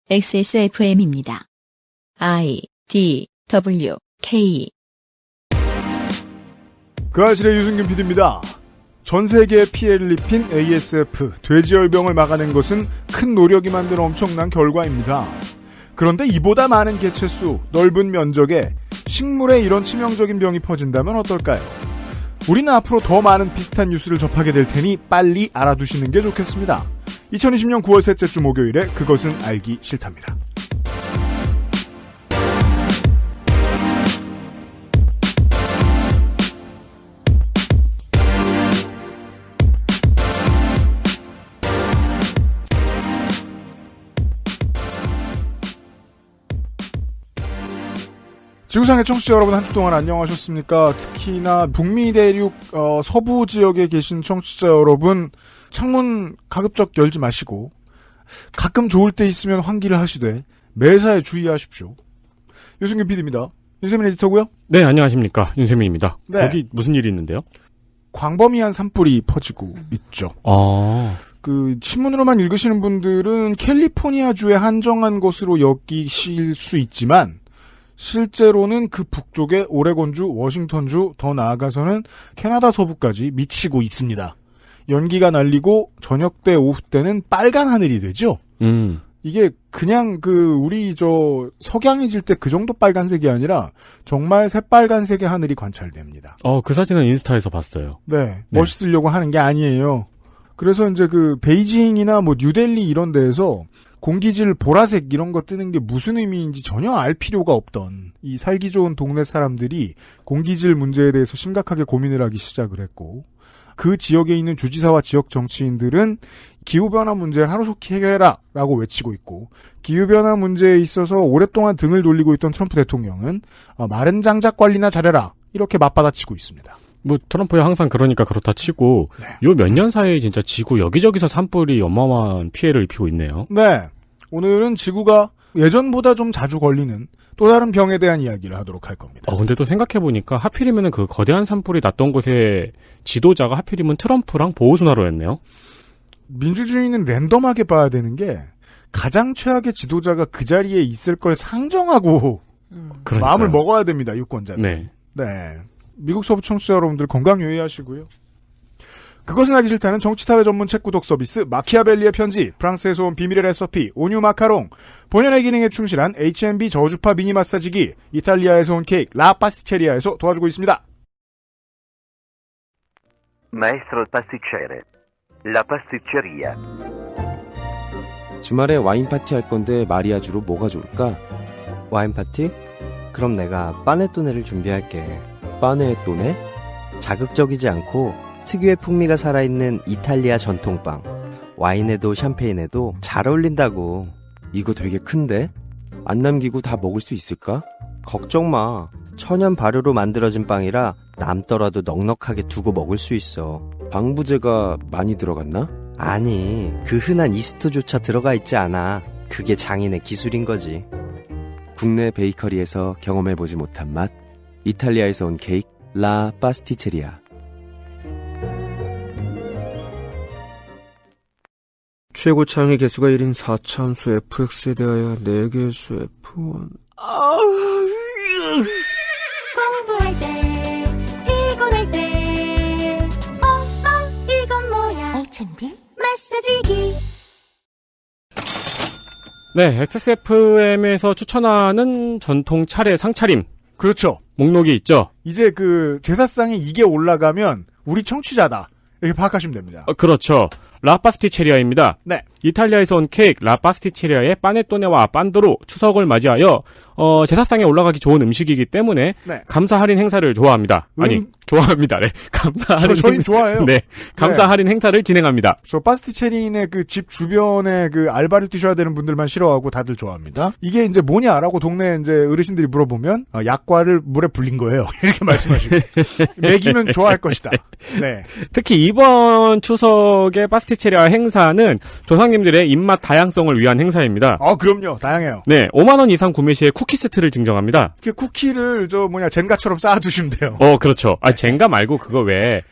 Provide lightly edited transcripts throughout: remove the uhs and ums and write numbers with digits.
XSFM입니다. I, D, W, K. 그 아실의 유승균 PD입니다. 전 세계에 피해를 입힌 ASF, 돼지열병을 막아낸 것은 큰 노력이 만든 엄청난 결과입니다. 그런데 이보다 많은 개체수, 넓은 면적에 식물에 이런 치명적인 병이 퍼진다면 어떨까요? 우리는 앞으로 더 많은 비슷한 뉴스를 접하게 될 테니 빨리 알아두시는 게 좋겠습니다. 2020년 9월 셋째 주 목요일에 그것은 알기 싫답니다. 지구상의 청취자 여러분, 한 주 동안 안녕하셨습니까? 특히나 북미 대륙 서부 지역에 계신 청취자 여러분, 창문 가급적 열지 마시고 가끔 좋을 때 있으면 환기를 하시되 매사에 주의하십시오. 유승균 PD입니다. 윤세민 에디터고요. 네, 안녕하십니까. 윤세민입니다. 네. 거기 무슨 일이 있는데요? 광범위한 산불이 퍼지고 있죠. 신문으로만 읽으시는 분들은 캘리포니아주에 한정한 것으로 여기실 수 있지만 실제로는 그 북쪽에 오레곤주, 워싱턴주, 더 나아가서는 캐나다 서부까지 미치고 있습니다. 연기가 날리고 저녁 때 오후 때는 빨간 하늘이 되죠. 이게 그냥 우리 석양이 질 때 그 정도 빨간색이 아니라 정말 새빨간색의 하늘이 관찰됩니다. 그 사진은 인스타에서 봤어요. 네. 멋있으려고 하는 게 아니에요. 그래서 이제 베이징이나 뉴델리 이런 데에서 공기질 보라색 이런 거 뜨는 게 무슨 의미인지 전혀 알 필요가 없던 이 살기 좋은 동네 사람들이 공기질 문제에 대해서 심각하게 고민을 하기 시작을 했고, 그 지역에 있는 주지사와 지역 정치인들은 기후변화 문제를 하루속히 해결해라 라고 외치고 있고, 기후변화 문제에 있어서 오랫동안 등을 돌리고 있던 트럼프 대통령은 마른 장작 관리나 잘해라 이렇게 맞받아치고 있습니다. 트럼프야 항상 그러니까 그렇다 치고, 네. 요 몇 년 사이에 진짜 지구 여기저기서 산불이 어마어마한 피해를 입히고 있네요. 네. 오늘은 지구가 예전보다 좀 자주 걸리는 또 다른 병에 대한 이야기를 하도록 할 겁니다. 근데 또 생각해보니까 하필이면은 그 거대한 산불이 났던 곳에 지도자가 하필이면 트럼프랑 보호수나로였네요. 민주주의는 랜덤하게 봐야 되는 게 가장 최악의 지도자가 그 자리에 있을 걸 상정하고 마음을 먹어야 됩니다. 유권자는. 네. 네. 미국 서부 청취자 여러분들 건강 유의하시고요. 그것은 하기 싫다는 정치사회 전문 책 구독 서비스 마키아벨리의 편지, 프랑스에서 온 비밀의 레시피 오뉴 마카롱, 본연의 기능에 충실한 H&B 저주파 미니 마사지기, 이탈리아에서 온 케이크 라 파스티체리아에서 도와주고 있습니다. Maestro pasticcere, la pasticceria. 주말에 와인 파티 할 건데 마리아주로 뭐가 좋을까? 와인 파티? 그럼 내가 빠네토네를 준비할게. 빠네토네? 자극적이지 않고 특유의 풍미가 살아있는 이탈리아 전통빵. 와인에도 샴페인에도 잘 어울린다고. 이거 되게 큰데? 안 남기고 다 먹을 수 있을까? 걱정 마. 천연 발효로 만들어진 빵이라 남더라도 넉넉하게 두고 먹을 수 있어. 방부제가 많이 들어갔나? 아니, 그 흔한 이스트조차 들어가 있지 않아. 그게 장인의 기술인 거지. 국내 베이커리에서 경험해보지 못한 맛. 이탈리아에서 온 케이크 라 파스티체리아. 최고 창의 개수가 1인 4참수 fx에 대하여 4개수 f1. 공부할 때 피곤할 때 이건 뭐야? H&B 마사지기. 네, XSFM에서 추천하는 전통 차례 상차림. 그렇죠. 목록이 있죠. 이제 제사상에 이게 올라가면 우리 청취자다 이렇게 파악하시면 됩니다. 그렇죠. 라파스티체리아입니다. 네. 이탈리아에서 온 케이크 라파스티체리아의 빠네토네와 빤도로 추석을 맞이하여 제사상에 올라가기 좋은 음식이기 때문에 네. 감사 할인 행사를 좋아합니다. 좋아합니다. 네. 감사 할인 저희 좋아해요. 네. 감사 할인 행사를 진행합니다. 저 파스티체리인의 집 주변에 알바를 뛰셔야 되는 분들만 싫어하고 다들 좋아합니다. 이게 이제 뭐냐라고 동네 이제 어르신들이 물어보면 약과를 물에 불린 거예요. 이렇게 말씀하시고 먹이면 좋아할 것이다. 네. 특히 이번 추석의 파스티체리아 행사는 조상님들의 입맛 다양성을 위한 행사입니다. 그럼요. 다양해요. 네. 5만 원 이상 구매 시에 쿠키 세트를 증정합니다. 이렇게 쿠키를 젠가처럼 쌓아두시면 돼요. 그렇죠. 젠가 말고 그거 왜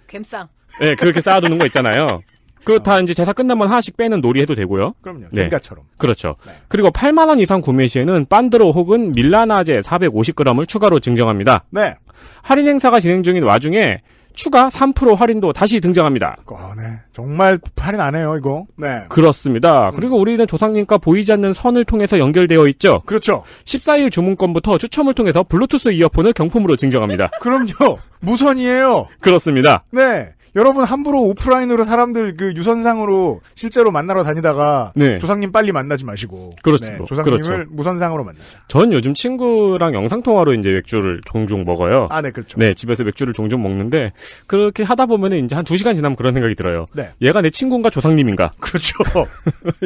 갬상. 네, 그렇게 쌓아두는 거 있잖아요. 그 다 이제 제사 끝나면 하나씩 빼는 놀이 해도 되고요. 그럼요. 네. 젠가처럼. 그렇죠. 네. 그리고 8만 원 이상 구매 시에는 반드로 혹은 밀라나제 450g을 추가로 증정합니다. 네. 할인 행사가 진행 중인 와중에 추가 3% 할인도 다시 등장합니다. 네. 정말 할인 안 해요, 이거. 네. 그렇습니다. 그리고 우리는 조상님과 보이지 않는 선을 통해서 연결되어 있죠. 그렇죠. 14일 주문권부터 추첨을 통해서 블루투스 이어폰을 경품으로 증정합니다. 그럼요. 무선이에요. 그렇습니다. 네. 여러분 함부로 오프라인으로 사람들 그 유선상으로 실제로 만나러 다니다가 네. 조상님 빨리 만나지 마시고. 그렇죠. 네, 조상님을 그렇죠. 무선상으로 만나자. 전 요즘 친구랑 영상통화로 이제 맥주를 종종 먹어요. 아, 네, 그렇죠. 네, 집에서 맥주를 종종 먹는데 그렇게 하다 보면은 이제 한 2시간 지나면 그런 생각이 들어요. 네. 얘가 내 친구인가 조상님인가? 그렇죠.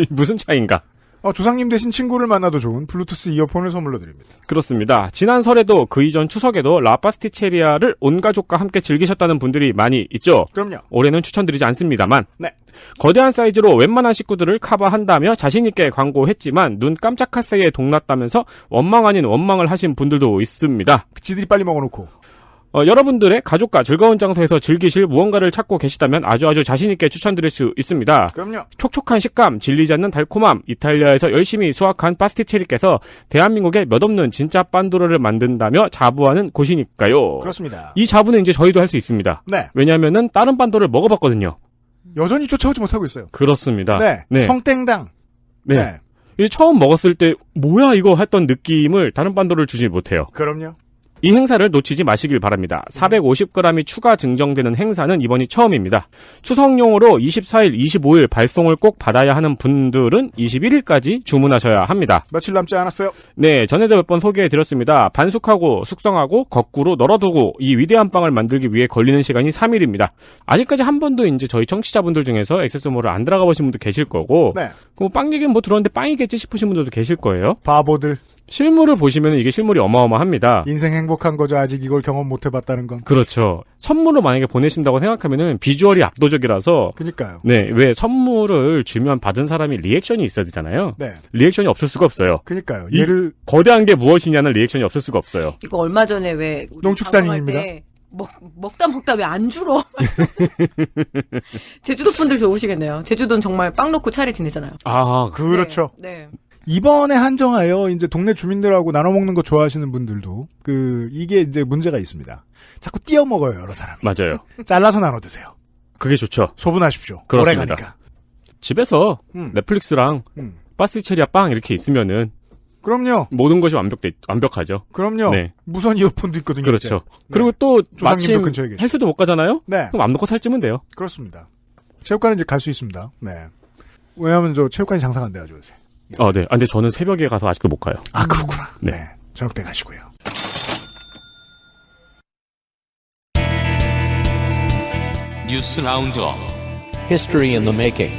무슨 차이인가? 조상님 대신 친구를 만나도 좋은 블루투스 이어폰을 선물로 드립니다. 그렇습니다. 지난 설에도 그 이전 추석에도 라파스티체리아를 온 가족과 함께 즐기셨다는 분들이 많이 있죠. 그럼요. 올해는 추천드리지 않습니다만. 네. 거대한 사이즈로 웬만한 식구들을 커버한다며 자신있게 광고했지만 눈 깜짝할 새에 동났다면서 원망 아닌 원망을 하신 분들도 있습니다. 지들이 빨리 먹어놓고. 여러분들의 가족과 즐거운 장소에서 즐기실 무언가를 찾고 계시다면 아주 자신있게 추천드릴 수 있습니다. 그럼요. 촉촉한 식감, 질리지 않는 달콤함, 이탈리아에서 열심히 수확한 파스티체리께서 대한민국에 몇 없는 진짜 빤도르를 만든다며 자부하는 곳이니까요. 그렇습니다. 이 자부는 이제 저희도 할 수 있습니다. 네. 왜냐하면은 다른 빤도르를 먹어봤거든요. 여전히 쫓아오지 못하고 있어요. 그렇습니다. 네. 성땡당. 네. 네. 이 처음 먹었을 때 뭐야 이거 했던 느낌을 다른 빤도르를 주지 못해요. 그럼요. 이 행사를 놓치지 마시길 바랍니다. 450g이 추가 증정되는 행사는 이번이 처음입니다. 추석용으로 24일, 25일 발송을 꼭 받아야 하는 분들은 21일까지 주문하셔야 합니다. 며칠 남지 않았어요. 네, 전에도 몇 번 소개해드렸습니다. 반숙하고 숙성하고 거꾸로 널어두고 이 위대한 빵을 만들기 위해 걸리는 시간이 3일입니다. 아직까지 한 번도 이제 저희 청취자분들 중에서 액세스몰을 안 들어가 보신 분도 계실 거고, 네. 빵 얘기는 뭐 들었는데 빵이겠지 싶으신 분들도 계실 거예요. 바보들. 실물을 보시면 이게 실물이 어마어마합니다. 인생 행복한 거죠. 아직 이걸 경험 못 해봤다는 건. 그렇죠. 선물로 만약에 보내신다고 생각하면은 비주얼이 압도적이라서. 그니까요. 네, 왜 선물을 주면 받은 사람이 리액션이 있어야 되잖아요. 네. 리액션이 없을 수가 없어요. 그니까요. 얘를 거대한 게 무엇이냐는 리액션이 없을 수가 없어요. 이거 얼마 전에 왜 농축산인입니다. 먹다 왜 안 줄어? 제주도 분들 좋으시겠네요. 제주도는 정말 빵 넣고 차례 지내잖아요. 아, 그렇죠. 네. 이번에 한정하여 이제 동네 주민들하고 나눠 먹는 거 좋아하시는 분들도 이게 이제 문제가 있습니다. 자꾸 띄어 먹어요, 여러 사람이. 맞아요. 잘라서 나눠 드세요. 그게 좋죠. 소분하십시오. 그렇습니다. 오래 가니까. 집에서 넷플릭스랑 파스티체리아 빵 이렇게 있으면은 그럼요. 모든 것이 완벽하죠. 그럼요. 네. 무선 이어폰도 있거든요. 그렇죠. 이제. 그리고 또 조상님도 마침 근처에 계시고. 헬스도 못 가잖아요. 네. 그럼 암 놓고 살찌면 돼요. 그렇습니다. 체육관은 이제 갈 수 있습니다. 네. 왜냐하면 저 체육관이 장사가 안 돼가지고 요새. 네. 근데 저는 새벽에 가서 아직도 못 가요. 아, 그렇구나. 네. 저녁 때 가시고요. 뉴스 라운드업 History in the making.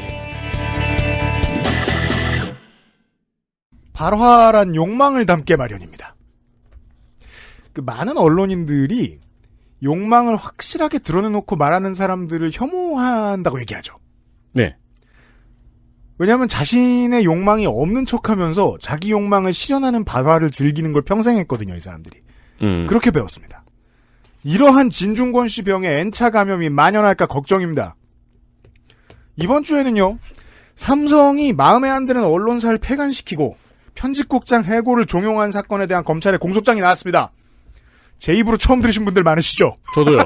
발화란 욕망을 담게 마련입니다. 많은 언론인들이 욕망을 확실하게 드러내놓고 말하는 사람들을 혐오한다고 얘기하죠. 네. 왜냐하면 자신의 욕망이 없는 척하면서 자기 욕망을 실현하는 발화를 즐기는 걸 평생 했거든요, 이 사람들이. 그렇게 배웠습니다. 이러한 진중권 씨 병에 N차 감염이 만연할까 걱정입니다. 이번 주에는요, 삼성이 마음에 안 드는 언론사를 폐간시키고 편집국장 해고를 종용한 사건에 대한 검찰의 공소장이 나왔습니다. 제 입으로 처음 들으신 분들 많으시죠? 저도요.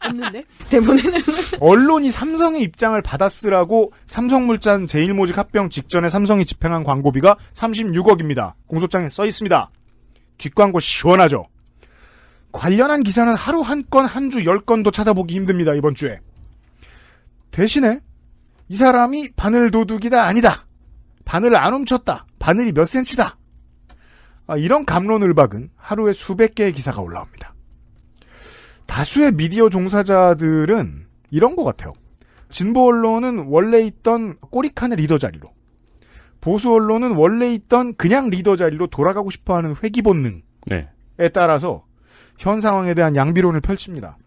없는데? 대본에는. 언론이 삼성의 입장을 받아쓰라고 삼성물산 제1모직 합병 직전에 삼성이 집행한 광고비가 36억입니다. 공소장에 써 있습니다. 뒷광고 시원하죠? 관련한 기사는 하루 한 건, 한 주 10건도 찾아보기 힘듭니다. 이번 주에. 대신에 이 사람이 바늘 도둑이다 아니다. 바늘을 안 훔쳤다. 바늘이 몇 센치다. 이런 갑론을박은 하루에 수백 개의 기사가 올라옵니다. 다수의 미디어 종사자들은 이런 것 같아요. 진보 언론은 원래 있던 꼬리칸의 리더 자리로, 보수 언론은 원래 있던 그냥 리더 자리로 돌아가고 싶어하는 회귀 본능에 따라서 현 상황에 대한 양비론을 펼칩니다.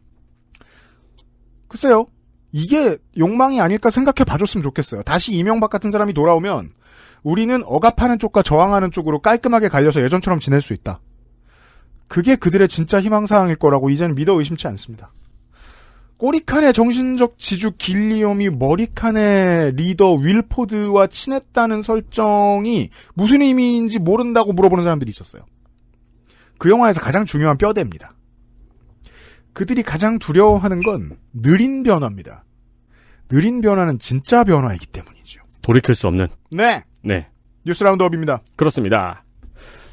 글쎄요. 이게 욕망이 아닐까 생각해 봐줬으면 좋겠어요. 다시 이명박 같은 사람이 돌아오면 우리는 억압하는 쪽과 저항하는 쪽으로 깔끔하게 갈려서 예전처럼 지낼 수 있다. 그게 그들의 진짜 희망사항일 거라고 이제는 믿어 의심치 않습니다. 꼬리칸의 정신적 지주 길리엄이 머리칸의 리더 윌포드와 친했다는 설정이 무슨 의미인지 모른다고 물어보는 사람들이 있었어요. 그 영화에서 가장 중요한 뼈대입니다. 그들이 가장 두려워하는 건 느린 변화입니다. 느린 변화는 진짜 변화이기 때문이죠. 돌이킬 수 없는. 네. 네. 뉴스 라운드업입니다. 그렇습니다.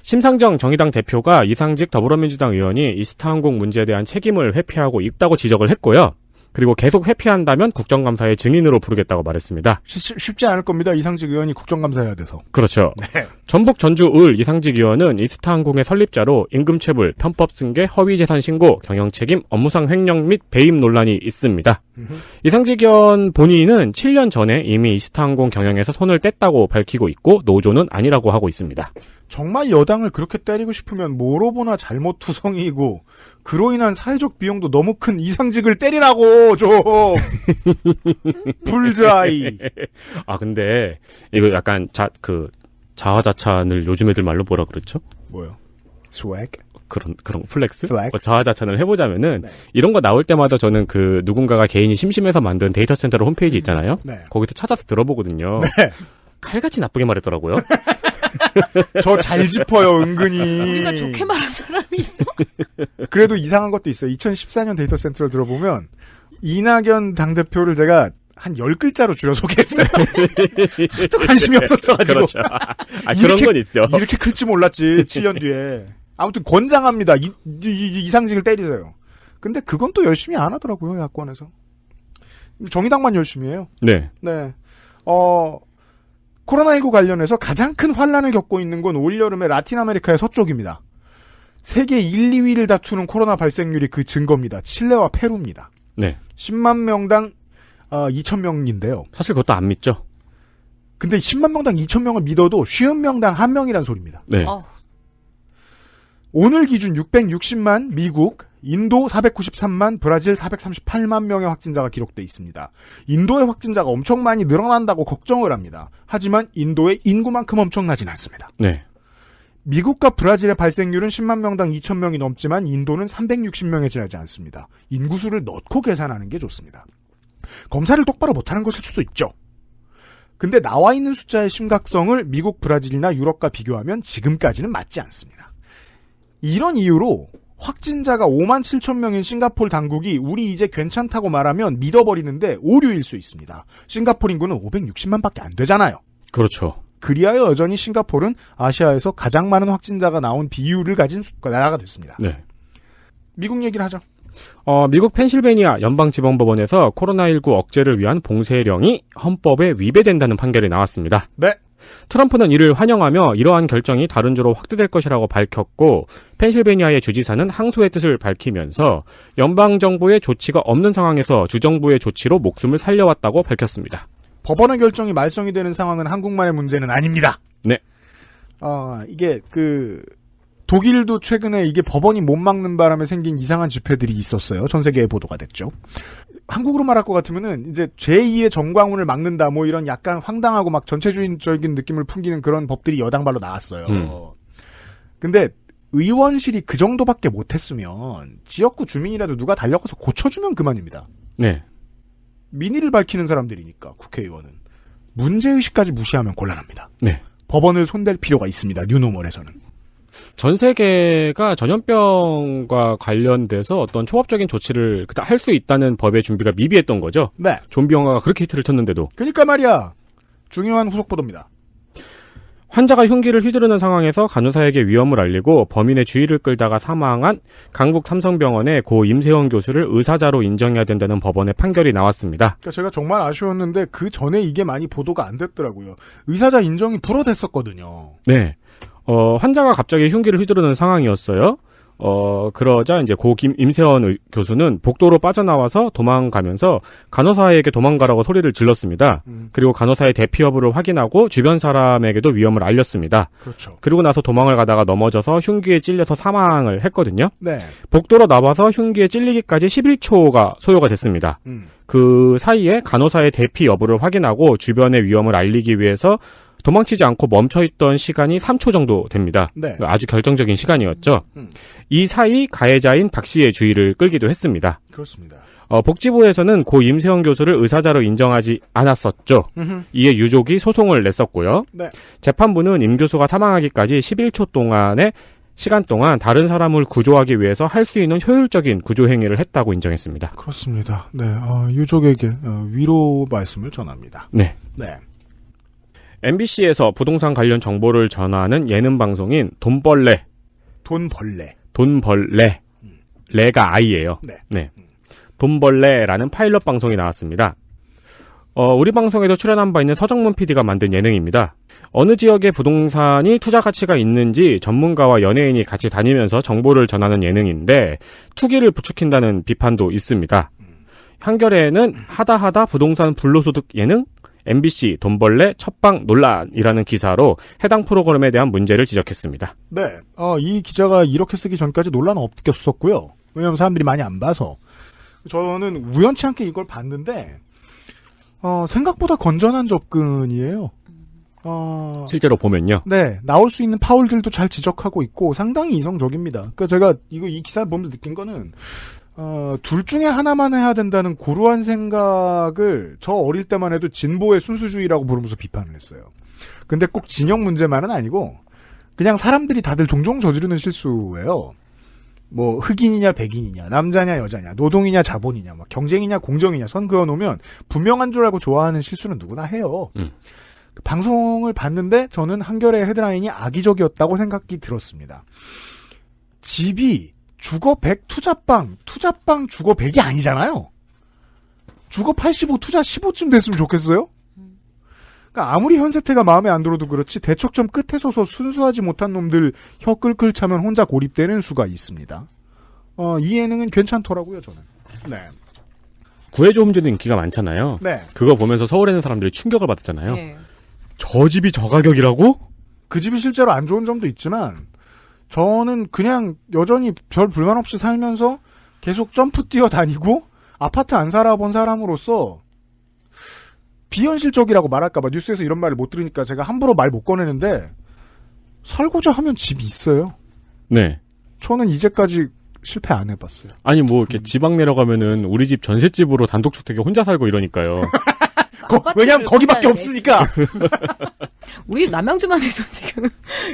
심상정 정의당 대표가 이상직 더불어민주당 의원이 이스타항공 문제에 대한 책임을 회피하고 있다고 지적을 했고요. 그리고 계속 회피한다면 국정감사의 증인으로 부르겠다고 말했습니다. 쉽지 않을 겁니다. 이상직 의원이 국정감사해야 돼서. 그렇죠. 네. 전북 전주 을 이상직 의원은 이스타항공의 설립자로 임금체불, 편법승계, 허위재산 신고, 경영책임, 업무상 횡령 및 배임 논란이 있습니다. 이상직 의원 본인은 7년 전에 이미 이스타항공 경영에서 손을 뗐다고 밝히고 있고 노조는 아니라고 하고 있습니다. 정말 여당을 그렇게 때리고 싶으면 뭐로 보나 잘못투성이고 그로 인한 사회적 비용도 너무 큰 이상직을 때리라고 좀. 불자이. 아 근데 이거 약간 자화자찬을 요즘 애들 말로 뭐라 그렇죠? 뭐요? 스웩? 그런 플렉스? 플렉스? 자화자찬을 해보자면은 네. 이런 거 나올 때마다 저는 그 누군가가 개인이 심심해서 만든 데이터 센터 홈페이지 있잖아요. 네. 거기서 찾아서 들어보거든요. 네. 칼같이 나쁘게 말했더라고요. 저 잘 짚어요, 은근히. 우리가 좋게 말한 사람이 있어? 그래도 이상한 것도 있어요. 2014년 데이터 센터를 들어보면 이낙연 당대표를 제가 한 10글자로 줄여 소개했어요. 하도 관심이 없었어가지고. 그렇죠. 그런 건 있죠. 이렇게 클지 몰랐지, 7년 뒤에. 아무튼 권장합니다. 이상직을 때리세요. 근데 그건 또 열심히 안 하더라고요, 야권에서. 정의당만 열심히 해요. 네. 네. 코로나19 관련해서 가장 큰 환란을 겪고 있는 건 올여름에 라틴 아메리카의 서쪽입니다. 세계 1, 2위를 다투는 코로나 발생률이 그 증거입니다. 칠레와 페루입니다. 네. 10만 명당 2,000명인데요. 사실 그것도 안 믿죠. 근데 10만 명당 2,000명을 믿어도 50명당 1명이란 소리입니다. 네. 오늘 기준 660만 미국, 인도 493만, 브라질 438만 명의 확진자가 기록돼 있습니다. 인도의 확진자가 엄청 많이 늘어난다고 걱정을 합니다. 하지만 인도의 인구만큼 엄청나진 않습니다. 네. 미국과 브라질의 발생률은 10만 명당 2,000명이 넘지만 인도는 360명에 지나지 않습니다. 인구수를 넣고 계산하는 게 좋습니다. 검사를 똑바로 못하는 것일 수도 있죠. 근데 나와 있는 숫자의 심각성을 미국, 브라질이나 유럽과 비교하면 지금까지는 맞지 않습니다. 이런 이유로 확진자가 5만 7천 명인 싱가포르 당국이 우리 이제 괜찮다고 말하면 믿어버리는데 오류일 수 있습니다. 싱가포르 인구는 560만밖에 안 되잖아요. 그렇죠. 그리하여 여전히 싱가포르는 아시아에서 가장 많은 확진자가 나온 비율을 가진 나라가 됐습니다. 네. 미국 얘기를 하죠. 미국 펜실베니아 연방지방법원에서 코로나19 억제를 위한 봉쇄령이 헌법에 위배된다는 판결이 나왔습니다. 네. 트럼프는 이를 환영하며 이러한 결정이 다른 주로 확대될 것이라고 밝혔고 펜실베니아의 주지사는 항소의 뜻을 밝히면서 연방정부의 조치가 없는 상황에서 주정부의 조치로 목숨을 살려왔다고 밝혔습니다. 법원의 결정이 말썽이 되는 상황은 한국만의 문제는 아닙니다. 네. 이게 독일도 최근에 이게 법원이 못 막는 바람에 생긴 이상한 집회들이 있었어요. 전 세계에 보도가 됐죠. 한국으로 말할 것 같으면은 이제 제2의 정광훈을 막는다 뭐 이런 약간 황당하고 막 전체주의적인 느낌을 풍기는 그런 법들이 여당발로 나왔어요. 근데 의원실이 그 정도밖에 못했으면 지역구 주민이라도 누가 달려가서 고쳐주면 그만입니다. 네. 민의를 밝히는 사람들이니까 국회의원은 문제의식까지 무시하면 곤란합니다. 네. 법원을 손댈 필요가 있습니다. 뉴노멀에서는. 전 세계가 전염병과 관련돼서 어떤 초법적인 조치를 할 수 있다는 법의 준비가 미비했던 거죠. 네. 좀비 영화가 그렇게 히트를 쳤는데도. 그러니까 말이야. 중요한 후속 보도입니다. 환자가 흉기를 휘두르는 상황에서 간호사에게 위험을 알리고 범인의 주의를 끌다가 사망한 강북 삼성병원의 고 임세원 교수를 의사자로 인정해야 된다는 법원의 판결이 나왔습니다. 그러니까 제가 정말 아쉬웠는데 그 전에 이게 많이 보도가 안 됐더라고요. 의사자 인정이 불어댔었거든요. 네. 환자가 갑자기 흉기를 휘두르는 상황이었어요. 그러자 이제 고 임세원 교수는 복도로 빠져나와서 도망가면서 간호사에게 도망가라고 소리를 질렀습니다. 그리고 간호사의 대피 여부를 확인하고 주변 사람에게도 위험을 알렸습니다. 그렇죠. 그리고 나서 도망을 가다가 넘어져서 흉기에 찔려서 사망을 했거든요. 네. 복도로 나와서 흉기에 찔리기까지 11초가 소요가 됐습니다. 그 사이에 간호사의 대피 여부를 확인하고 주변의 위험을 알리기 위해서 도망치지 않고 멈춰있던 시간이 3초 정도 됩니다. 네. 아주 결정적인 시간이었죠. 이 사이 가해자인 박 씨의 주의를 끌기도 했습니다. 그렇습니다. 복지부에서는 고 임세영 교수를 의사자로 인정하지 않았었죠. 이에 유족이 소송을 냈었고요. 네. 재판부는 임 교수가 사망하기까지 11초 동안의 시간 동안 다른 사람을 구조하기 위해서 할 수 있는 효율적인 구조 행위를 했다고 인정했습니다. 그렇습니다. 네, 유족에게 위로 말씀을 전합니다. 네. 네. MBC에서 부동산 관련 정보를 전하는 예능 방송인 돈벌레. 돈벌레. 레가 아이예요. 네. 돈벌레라는 파일럿 방송이 나왔습니다. 우리 방송에도 출연한 바 있는 서정문 PD가 만든 예능입니다. 어느 지역의 부동산이 투자 가치가 있는지 전문가와 연예인이 같이 다니면서 정보를 전하는 예능인데 투기를 부추긴다는 비판도 있습니다. 한겨레에는 하다하다 부동산 불로소득 예능 MBC 돈벌레 첫방 논란이라는 기사로 해당 프로그램에 대한 문제를 지적했습니다. 네. 이 기자가 이렇게 쓰기 전까지 논란 없었고요. 왜냐하면 사람들이 많이 안 봐서. 저는 우연치 않게 이걸 봤는데 생각보다 건전한 접근이에요. 실제로 보면요. 네. 나올 수 있는 파울들도 잘 지적하고 있고 상당히 이성적입니다. 그러니까 제가 이 기사를 보면서 느낀 거는 둘 중에 하나만 해야 된다는 고루한 생각을 저 어릴 때만 해도 진보의 순수주의라고 부르면서 비판을 했어요. 근데 꼭 진영 문제만은 아니고 그냥 사람들이 다들 종종 저지르는 실수예요. 뭐 흑인이냐 백인이냐 남자냐 여자냐 노동이냐 자본이냐 뭐 경쟁이냐 공정이냐 선 그어놓으면 분명한 줄 알고 좋아하는 실수는 누구나 해요. 방송을 봤는데 저는 한겨레 헤드라인이 악의적이었다고 생각이 들었습니다. 집이 주거 100 투자빵 주거 100이 아니잖아요. 주거 85 투자 15쯤 됐으면 좋겠어요? 그러니까 아무리 현세태가 마음에 안 들어도 그렇지 대척점 끝에 서서 순수하지 못한 놈들 혀 끌끌 차면 혼자 고립되는 수가 있습니다. 이 예능은 괜찮더라고요, 저는. 네. 구해줘 홈즈도 인기가 많잖아요. 네. 그거 보면서 서울에 있는 사람들이 충격을 받았잖아요. 네. 저 집이 저 가격이라고? 그 집이 실제로 안 좋은 점도 있지만 저는 그냥 여전히 별 불만 없이 살면서 계속 점프 뛰어다니고 아파트 안 살아본 사람으로서 비현실적이라고 말할까봐 뉴스에서 이런 말을 못 들으니까 제가 함부로 말 못 꺼내는데 살고자 하면 집이 있어요. 네. 저는 이제까지 실패 안 해봤어요. 아니 뭐 이렇게 지방 내려가면은 우리 집 전셋집으로 단독주택에 혼자 살고 이러니까요. 왜냐면 거기밖에 없으니까. 우리 남양주만 해도 지금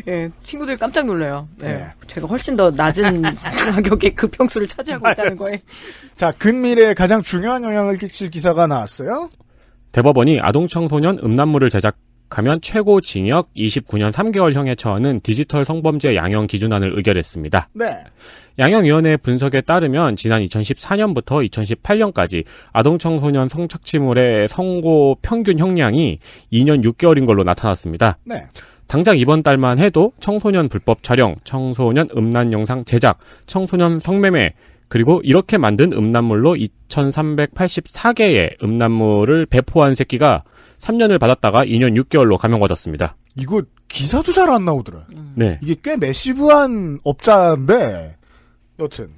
예, 친구들 깜짝 놀라요. 예, 제가 훨씬 더 낮은 가격에 그 평수를 차지하고 있다는 거에. 자, 근미래에 가장 중요한 영향을 끼칠 기사가 나왔어요. 대법원이 아동청소년 음란물을 제작하면 최고 징역 29년 3개월형에 처하는 디지털 성범죄 양형 기준안을 의결했습니다. 네. 양형위원회 분석에 따르면 지난 2014년부터 2018년까지 아동청소년 성착취물의 선고 평균 형량이 2년 6개월인 걸로 나타났습니다. 네. 당장 이번 달만 해도 청소년 불법 촬영, 청소년 음란 영상 제작, 청소년 성매매, 그리고 이렇게 만든 음란물로 2384개의 음란물을 배포한 새끼가 3년을 받았다가 2년 6개월로 감형받았습니다. 이거 기사도 잘 안 나오더라. 네. 이게 꽤 매시브한 업자인데 여튼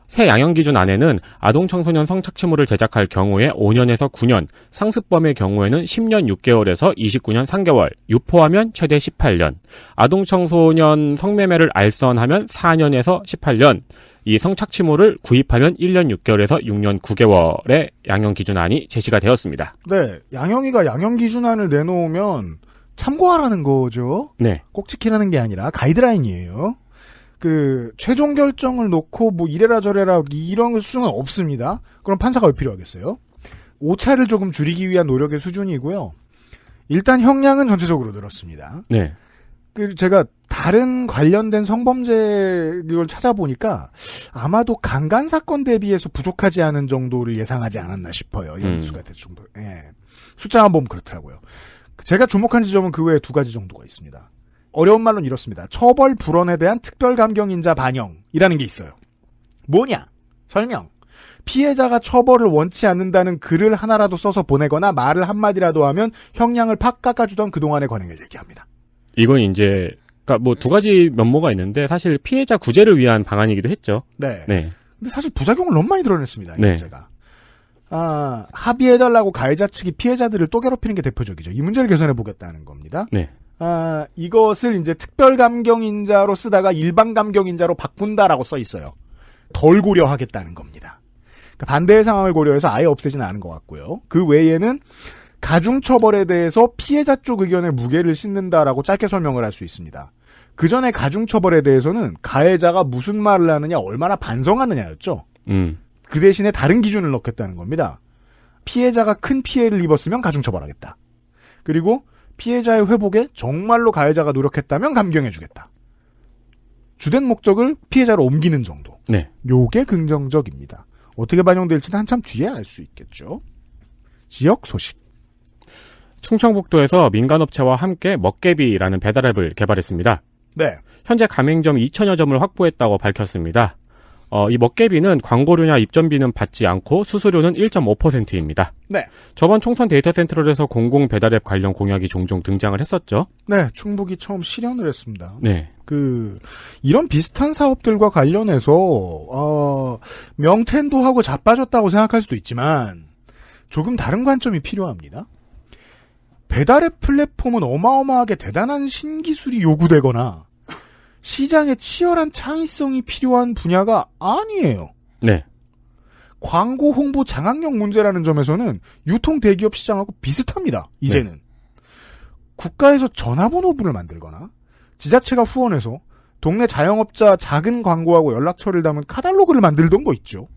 새 양형기준 안에는 아동청소년 성착취물을 제작할 경우에 5년에서 9년, 상습범의 경우에는 10년 6개월에서 29년 3개월, 유포하면 최대 18년, 아동청소년 성매매를 알선하면 4년에서 18년, 이 성착취물을 구입하면 1년 6개월에서 6년 9개월의 양형기준안이 제시가 되었습니다. 네, 양형이가 양형기준안을 내놓으면 참고하라는 거죠. 네. 꼭 지키라는 게 아니라 가이드라인이에요. 그 최종 결정을 놓고 뭐 이래라 저래라 이런 수준은 없습니다. 그럼 판사가 왜 필요하겠어요? 오차를 조금 줄이기 위한 노력의 수준이고요. 일단 형량은 전체적으로 늘었습니다. 네. 그 제가 다른 관련된 성범죄 이걸 찾아보니까 아마도 강간 사건 대비해서 부족하지 않은 정도를 예상하지 않았나 싶어요. 연수가 대충. 예. 숫자만 보면 그렇더라고요. 제가 주목한 지점은 그 외에 두 가지 정도가 있습니다. 어려운 말로는 이렇습니다. 처벌 불원에 대한 특별감경인자 반영이라는 게 있어요. 뭐냐? 설명. 피해자가 처벌을 원치 않는다는 글을 하나라도 써서 보내거나 말을 한마디라도 하면 형량을 팍 깎아주던 그동안의 관행을 얘기합니다. 이건 이제 그러니까 뭐 두 가지 면모가 있는데 사실 피해자 구제를 위한 방안이기도 했죠. 네. 네. 근데 사실 부작용을 너무 많이 드러냈습니다. 이 네. 문제가. 합의해달라고 가해자 측이 피해자들을 또 괴롭히는 게 대표적이죠. 이 문제를 개선해보겠다는 겁니다. 네. 이것을 이제 특별감경인자로 쓰다가 일반감경인자로 바꾼다라고 써 있어요. 덜 고려하겠다는 겁니다. 그러니까 반대의 상황을 고려해서 아예 없애지는 않은 것 같고요. 그 외에는 가중처벌에 대해서 피해자 쪽 의견에 무게를 싣는다라고 짧게 설명을 할 수 있습니다. 그 전에 가중처벌에 대해서는 가해자가 무슨 말을 하느냐, 얼마나 반성하느냐였죠. 그 대신에 다른 기준을 넣겠다는 겁니다. 피해자가 큰 피해를 입었으면 가중처벌하겠다. 그리고 피해자의 회복에 정말로 가해자가 노력했다면 감경해주겠다. 주된 목적을 피해자로 옮기는 정도. 네. 요게 긍정적입니다. 어떻게 반영될지는 한참 뒤에 알 수 있겠죠. 지역 소식. 충청북도에서 민간업체와 함께 먹개비라는 배달앱을 개발했습니다. 네. 현재 가맹점 2,000여 점을 확보했다고 밝혔습니다. 이 먹개비는 광고료나 입점비는 받지 않고 수수료는 1.5%입니다. 네. 저번 총선 데이터 센트럴에서 공공 배달앱 관련 공약이 종종 등장을 했었죠. 네, 충북이 처음 실현을 했습니다. 네. 이런 비슷한 사업들과 관련해서, 명태도 하고 자빠졌다고 생각할 수도 있지만, 조금 다른 관점이 필요합니다. 배달앱 플랫폼은 어마어마하게 대단한 신기술이 요구되거나, 시장에 치열한 창의성이 필요한 분야가 아니에요. 네. 광고 홍보 장악력 문제라는 점에서는 유통 대기업 시장하고 비슷합니다. 이제는. 네. 국가에서 전화번호부를 만들거나 지자체가 후원해서 동네 자영업자 작은 광고하고 연락처를 담은 카탈로그를 만들던 거 있죠.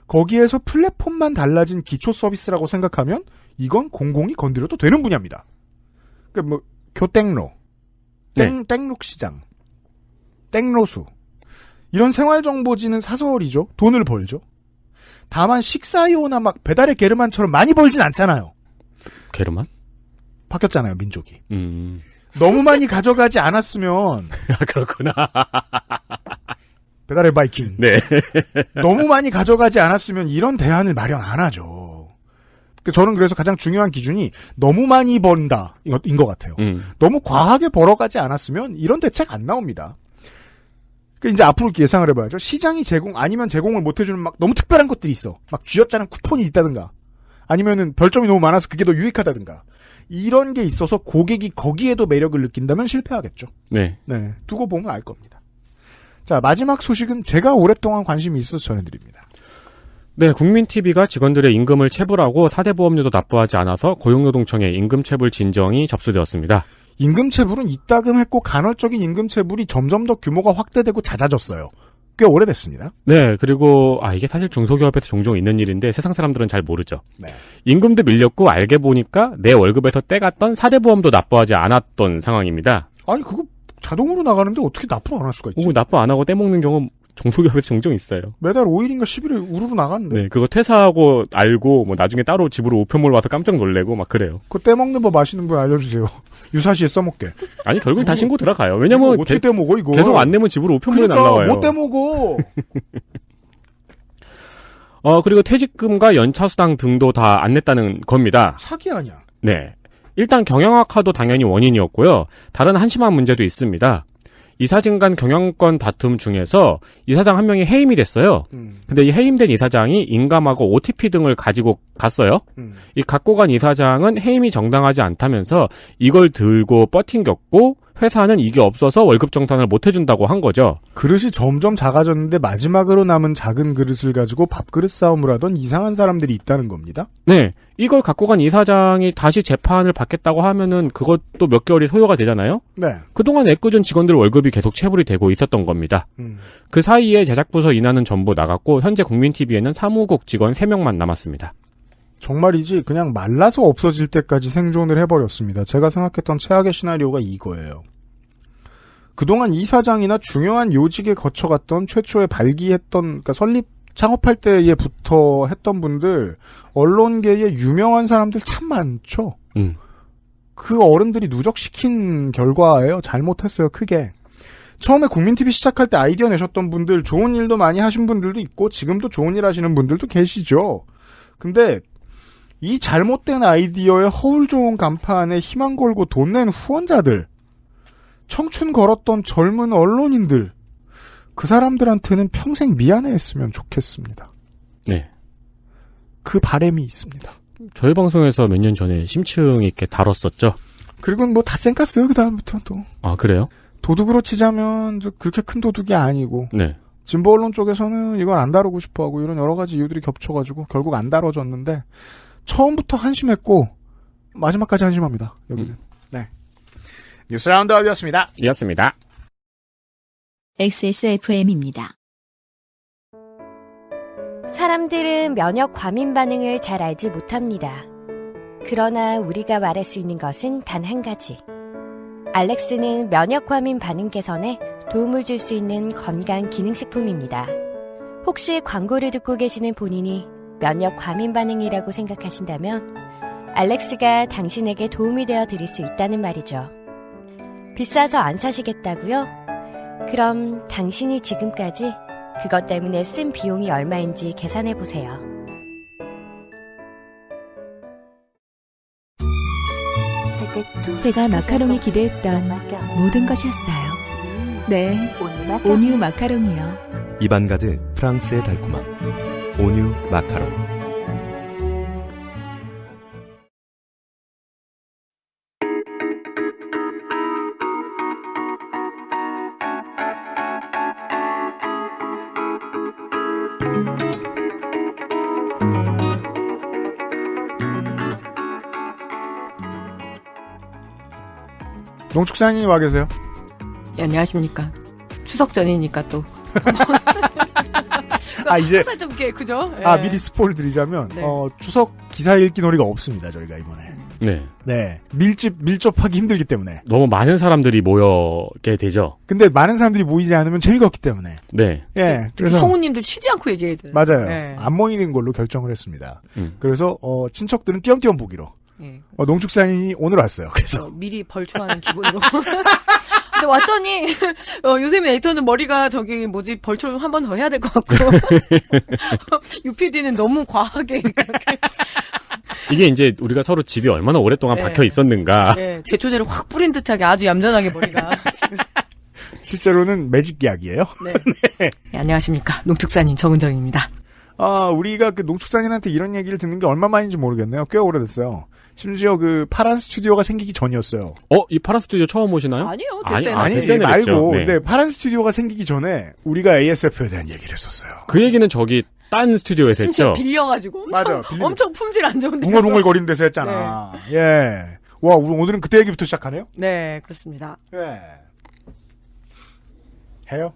거기에서 플랫폼만 달라진 기초 서비스라고 생각하면 이건 공공이 건드려도 되는 분야입니다. 그러니까 교땡로, 땡룩시장, 땡로수 이런 생활정보지는 사설이죠. 돈을 벌죠. 다만 식사요나 막 배달의 게르만처럼 많이 벌진 않잖아요. 게르만? 바뀌었잖아요, 민족이. 너무 많이 가져가지 않았으면 그렇구나. 배달의 바이킹. 네. 너무 많이 가져가지 않았으면 이런 대안을 마련 안 하죠. 저는 그래서 가장 중요한 기준이 너무 많이 번다 인 것 같아요. 너무 과하게 벌어가지 않았으면 이런 대책 안 나옵니다. 이제 앞으로 예상을 해봐야죠. 시장이 아니면 제공을 못해주는 막 너무 특별한 것들이 있어. 막 쥐어짜는 쿠폰이 있다든가. 아니면은 별점이 너무 많아서 그게 더 유익하다든가. 이런 게 있어서 고객이 거기에도 매력을 느낀다면 실패하겠죠. 네. 네. 두고 보면 알 겁니다. 자, 마지막 소식은 제가 오랫동안 관심이 있어서 전해드립니다. 네, 국민TV가 직원들의 임금을 체불하고 4대 보험료도 납부하지 않아서 고용노동청에 임금체불 진정이 접수되었습니다. 임금체불은 이따금 했고 간헐적인 임금체불이 점점 더 규모가 확대되고 잦아졌어요. 꽤 오래됐습니다. 네, 그리고 이게 사실 중소기업에서 종종 있는 일인데 세상 사람들은 잘 모르죠. 네. 임금도 밀렸고 알게 보니까 내 월급에서 떼갔던 4대 보험도 납부하지 않았던 상황입니다. 아니 그거 자동으로 나가는데 어떻게 납부 안 할 수가 있지? 납부 안 하고 떼먹는 경우 중소기업에서 종종 있어요. 매달 5일인가 10일에 우르르 나가는데. 네, 그거 퇴사하고 알고 나중에 따로 집으로 우편물 와서 깜짝 놀래고 막 그래요. 그거 떼먹는 법 아시는 분 알려주세요. 유사시에 써먹게. 아니 결국 다 신고 들어가요. 왜냐면 어떻게 떼먹어 이거. 계속 안 내면 집으로 우편물이 날라와요. 못 떼먹어. 그리고 퇴직금과 연차수당 등도 다 안 냈다는 겁니다. 사기 아니야. 네. 일단 경영악화도 당연히 원인이었고요. 다른 한심한 문제도 있습니다. 이사진 간 경영권 다툼 중에서 이사장 한 명이 해임이 됐어요. 근데 이 해임된 이사장이 인감하고 OTP 등을 가지고 갔어요. 이 갖고 간 이사장은 해임이 정당하지 않다면서 이걸 들고 버팅겼고 회사는 이게 없어서 월급 정산을 못 해준다고 한 거죠. 그릇이 점점 작아졌는데 마지막으로 남은 작은 그릇을 가지고 밥그릇 싸움을 하던 이상한 사람들이 있다는 겁니다. 네. 이걸 갖고 간 이사장이 다시 재판을 받겠다고 하면은 그것도 몇 개월이 소요가 되잖아요. 네. 그동안 애꿎은 직원들 월급이 계속 체불이 되고 있었던 겁니다. 그 사이에 제작부서 인하는 전부 나갔고 현재 국민TV에는 사무국 직원 3명만 남았습니다. 정말이지 그냥 말라서 없어질 때까지 생존을 해버렸습니다. 제가 생각했던 최악의 시나리오가 이거예요. 그동안 이사장이나 중요한 요직에 거쳐갔던 최초에 발기했던 그러니까 설립 창업할 때에부터 했던 분들 언론계에 유명한 사람들 참 많죠. 그 어른들이 누적시킨 결과예요. 잘못했어요. 크게. 처음에 국민TV 시작할 때 아이디어 내셨던 분들 좋은 일도 많이 하신 분들도 있고 지금도 좋은 일 하시는 분들도 계시죠. 근데 이 잘못된 아이디어에 허울 좋은 간판에 희망 걸고 돈 낸 후원자들 청춘 걸었던 젊은 언론인들 그 사람들한테는 평생 미안해했으면 좋겠습니다. 네. 그 바람이 있습니다. 저희 방송에서 몇 년 전에 심층 있게 다뤘었죠. 그리고 뭐 다 쌩깠어요. 그 다음부터 또. 아 그래요? 도둑으로 치자면 그렇게 큰 도둑이 아니고 네. 진보 언론 쪽에서는 이걸 안 다루고 싶어하고 이런 여러 가지 이유들이 겹쳐가지고 결국 안 다뤄졌는데 처음부터 한심했고 마지막까지 한심합니다. 여기는. 네. 뉴스 라운드업이었습니다. 이었습니다. XSFM입니다. 사람들은 면역 과민 반응을 잘 알지 못합니다. 그러나 우리가 말할 수 있는 것은 단 한 가지. 알렉스는 면역 과민 반응 개선에 도움을 줄 수 있는 건강 기능식품입니다. 혹시 광고를 듣고 계시는 본인이 면역 과민 반응이라고 생각하신다면 알렉스가 당신에게 도움이 되어 드릴 수 있다는 말이죠. 비싸서 안 사시겠다고요? 그럼 당신이 지금까지 그것 때문에 쓴 비용이 얼마인지 계산해 보세요. 제가 마카롱이 기대했던 모든 것이었어요. 네, 온유 마카롱이요. 입안 가득 프랑스의 달콤함. 온유 마카롱. 농축산인이 와 계세요. 예, 안녕하십니까. 추석 전이니까 또. 이제 항상 좀 이렇게 그죠? 예. 미리 스포를 드리자면 네. 추석 기사 읽기 놀이가 없습니다. 저희가 이번에. 네. 밀접하기 힘들기 때문에. 너무 많은 사람들이 모여게 되죠. 근데 많은 사람들이 모이지 않으면 재미가 없기 때문에. 네. 예. 그래서 성우님들 쉬지 않고 얘기해야 돼요. 맞아요. 네. 안 모이는 걸로 결정을 했습니다. 그래서 친척들은 띄엄띄엄 보기로. 예. 농축산인이 오늘 왔어요. 그래서 미리 벌초하는 기분으로. 근데 왔더니 유세민 에디터는 머리가 벌초를 한 번 더 해야 될 것 같고 UPD는 너무 과하게 이게 이제 우리가 서로 집이 얼마나 오랫동안 네. 박혀 있었는가. 네, 제초제를 확 뿌린 듯하게 아주 얌전하게 머리가 지금. 실제로는 매직 약이에요. 네. 네, 안녕하십니까. 농축산인 정은정입니다. 우리가 그 농축산인한테 이런 얘기를 듣는 게 얼마만인지 모르겠네요. 꽤 오래됐어요. 심지어 그 파란 스튜디오가 생기기 전이었어요. 이 파란 스튜디오 처음 오시나요? 아니요. 아니 말고. 네. 근데 파란 스튜디오가 생기기 전에 우리가 ASF에 대한 얘기를 했었어요. 그 얘기는 저기 딴 스튜디오에서 했죠. 빌려가지고 엄청 품질 안 좋은데. 웅얼웅얼거리는 데서 했잖아. 네. 예. 와, 오늘은 그때 얘기부터 시작하네요? 네, 그렇습니다. 예. 해요?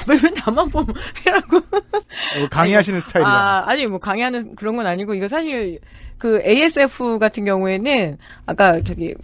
왜 나만 보면 해라고. 강의하시는 스타일이라. 강의하는 그런 건 아니고, 이거 사실, 그 ASF 같은 경우에는, 아까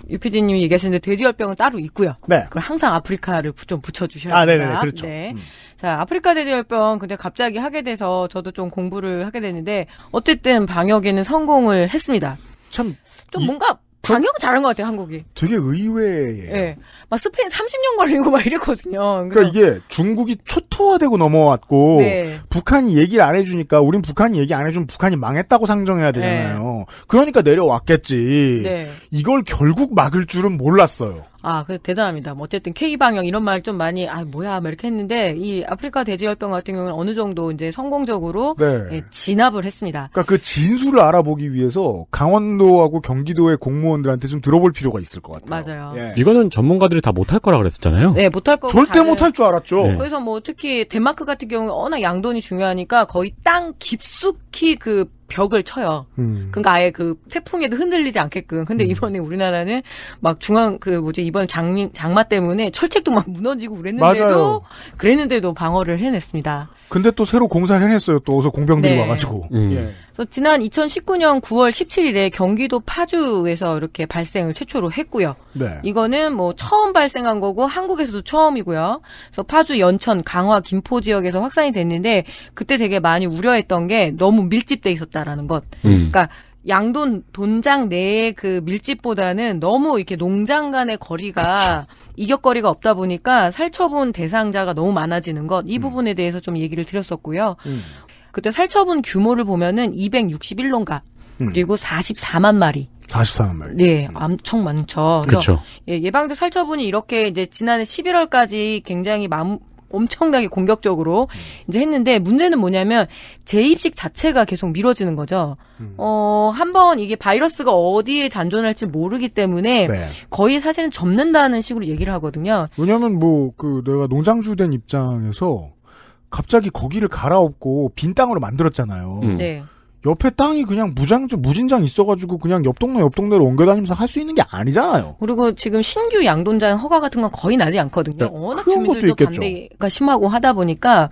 유PD님이 얘기하셨는데, 돼지열병은 따로 있고요. 네. 그럼 항상 아프리카를 좀 붙여주셔야 됩니다. 네네, 그렇죠. 네. 자, 아프리카 돼지열병, 근데 갑자기 하게 돼서 저도 좀 공부를 하게 됐는데, 어쨌든 방역에는 성공을 했습니다. 참. 뭔가, 방역 잘한 것 같아요, 한국이. 되게 의외예요. 네. 막 스페인 30년 걸리고 막 이랬거든요. 그러니까 이게 중국이 초토화되고 넘어왔고 네. 북한이 얘기를 안 해주니까 우린 북한이 얘기 안 해주면 북한이 망했다고 상정해야 되잖아요. 네. 그러니까 내려왔겠지. 네. 이걸 결국 막을 줄은 몰랐어요. 대단합니다. 뭐 어쨌든 K방역 이런 말 좀 많이, 뭐야, 막 이렇게 했는데, 이 아프리카 돼지열병 같은 경우는 어느 정도 이제 성공적으로 진압을 했습니다. 그러니까 그 진수를 알아보기 위해서 강원도하고 경기도의 공무원들한테 좀 들어볼 필요가 있을 것 같아요. 맞아요. 예. 이거는 전문가들이 다 못할 거라 그랬었잖아요. 네, 못할 거고. 절대 못할 줄 알았죠. 네. 그래서 뭐 특히 덴마크 같은 경우는 워낙 양돈이 중요하니까 거의 땅 깊숙이 그 벽을 쳐요. 그러니까 아예 그 태풍에도 흔들리지 않게끔. 근데 이번에 우리나라는 막 이번 장마 때문에 철책도 막 무너지고 그랬는데도 방어를 해냈습니다. 근데 또 새로 공사를 해냈어요. 또 어서 공병들이 와가지고. 예. 그래서 지난 2019년 9월 17일에 경기도 파주에서 이렇게 발생을 최초로 했고요. 네. 이거는 뭐 처음 발생한 거고 한국에서도 처음이고요. 그래서 파주, 연천, 강화, 김포 지역에서 확산이 됐는데 그때 되게 많이 우려했던 게 너무 밀집돼 있었다라는 것. 그러니까 양돈 돈장 내의 그 밀집보다는 너무 이렇게 농장 간의 거리가 이격거리가 없다 보니까 살처분 대상자가 너무 많아지는 것. 이 부분에 대해서 좀 얘기를 드렸었고요. 그때 살처분 규모를 보면은 261농가 그리고 44만 마리. 44만 마리. 네, 엄청 많죠. 그렇죠. 예방적 살처분이 이렇게 이제 지난해 11월까지 굉장히 엄청나게 공격적으로 이제 했는데 문제는 뭐냐면 재입식 자체가 계속 미뤄지는 거죠. 한번 이게 바이러스가 어디에 잔존할지 모르기 때문에 거의 사실은 접는다는 식으로 얘기를 하거든요. 왜냐면 내가 농장주 된 입장에서 갑자기 거기를 갈아엎고 빈 땅으로 만들었잖아요. 네. 옆에 땅이 그냥 무진장 있어가지고 그냥 옆 동네로 옮겨다니면서 할 수 있는 게 아니잖아요. 그리고 지금 신규 양돈장 허가 같은 건 거의 나지 않거든요. 워낙 주민들도 반대가 심하고 하다 보니까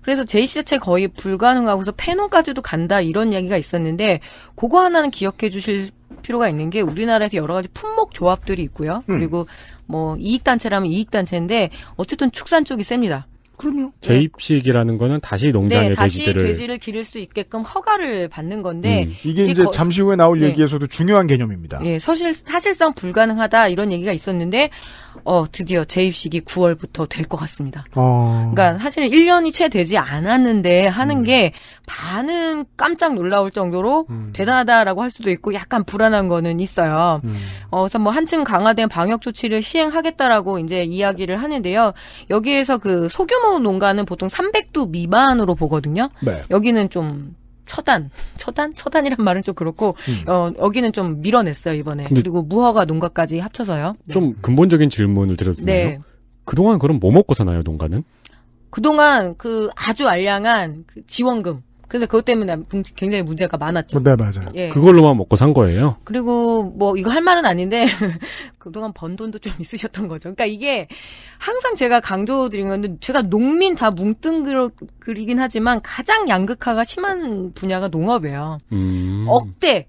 그래서 재입시 자체 거의 불가능하고서 폐농까지도 간다 이런 이야기가 있었는데 그거 하나는 기억해 주실 필요가 있는 게 우리나라에서 여러 가지 품목 조합들이 있고요. 그리고 뭐 이익단체라면 이익단체인데 어쨌든 축산 쪽이 셉니다. 그럼요. 재입식이라는 거는 다시 농장의 다시 돼지들을 돼지를 기를 수 있게끔 허가를 받는 건데 이게 이제 잠시 후에 나올 얘기에서도 중요한 개념입니다. 예, 사실상 불가능하다 이런 얘기가 있었는데 드디어 재입식이 9월부터 될 것 같습니다. 그러니까 사실은 1년이 채 되지 않았는데 하는 게 반은 깜짝 놀라울 정도로 대단하다라고 할 수도 있고 약간 불안한 거는 있어요. 그래서 뭐 한층 강화된 방역 조치를 시행하겠다라고 이제 이야기를 하는데요. 여기에서 그 소규모 농가는 보통 300두 미만으로 보거든요. 네. 여기는 좀 처단이란 말은 좀 그렇고 여기는 좀 밀어냈어요 이번에. 그리고 무허가 농가까지 합쳐서요. 좀 근본적인 질문을 드려도 되나요? 네. 그동안 그럼 뭐 먹고 사나요, 농가는? 그동안 그 아주 알량한 그 지원금. 근데 그것 때문에 굉장히 문제가 많았죠. 네, 맞아요. 예. 그걸로만 먹고 산 거예요? 그리고 뭐 이거 할 말은 아닌데 그동안 번 돈도 좀 있으셨던 거죠. 그러니까 이게 항상 제가 강조드린 건데 제가 농민 다 뭉뚱그리긴 하지만 가장 양극화가 심한 분야가 농업이에요. 억대가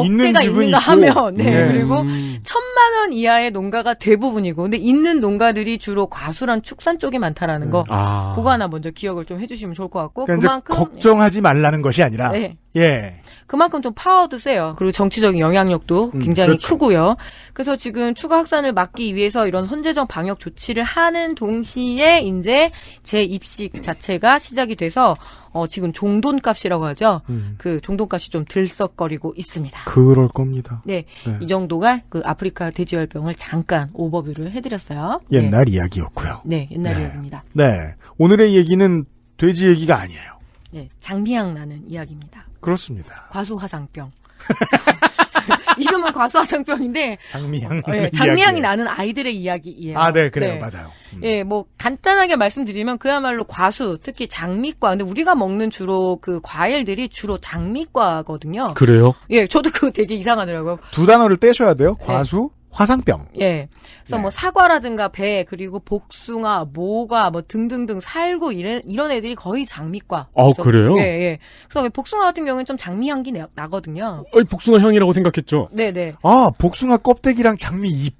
있는가 하면 그리고 1,000만 원 이하의 농가가 대부분이고 근데 있는 농가들이 주로 과수랑 축산 쪽이 많다라는 거 그거 하나 먼저 기억을 좀 해주시면 좋을 것 같고 그러니까 그만큼 걱정하지 말라는 것이 아니라 그만큼 좀 파워도 세요. 그리고 정치적인 영향력도 굉장히 그렇죠. 크고요. 그래서 지금 추가 확산을 막기 위해서 이런 선제적 방역 조치를 하는 동시에 이제 재입식 자체가 시작이 돼서 지금 종돈값이라고 하죠. 그 종돈값이 좀 들썩거리고 있습니다. 그럴 겁니다. 네. 이 정도가 그 아프리카 돼지열병을 잠깐 오버뷰를 해드렸어요. 옛날 이야기였고요. 네, 옛날 이야기입니다. 네. 오늘의 얘기는 돼지 얘기가 아니에요. 네, 장미향 나는 이야기입니다. 그렇습니다. 과수화상병. 이름은 과수화상병인데 장미향이 나는 아이들의 이야기예요. 네, 그래요. 맞아요. 예, 뭐 간단하게 말씀드리면 그야말로 과수, 특히 장미과. 근데 우리가 먹는 주로 그 과일들이 주로 장미과거든요. 그래요? 예, 저도 그거 되게 이상하더라고요. 두 단어를 떼셔야 돼요. 과수, 화상병. 예. 그래서 뭐 사과라든가 배, 그리고 복숭아, 모과, 뭐 등등등 살구 이런 애들이 거의 장미과. 그래요? 예. 그래서 복숭아 같은 경우는 좀 장미 향기 나거든요. 복숭아 향이라고 생각했죠. 네네. 복숭아 껍데기랑 장미 잎.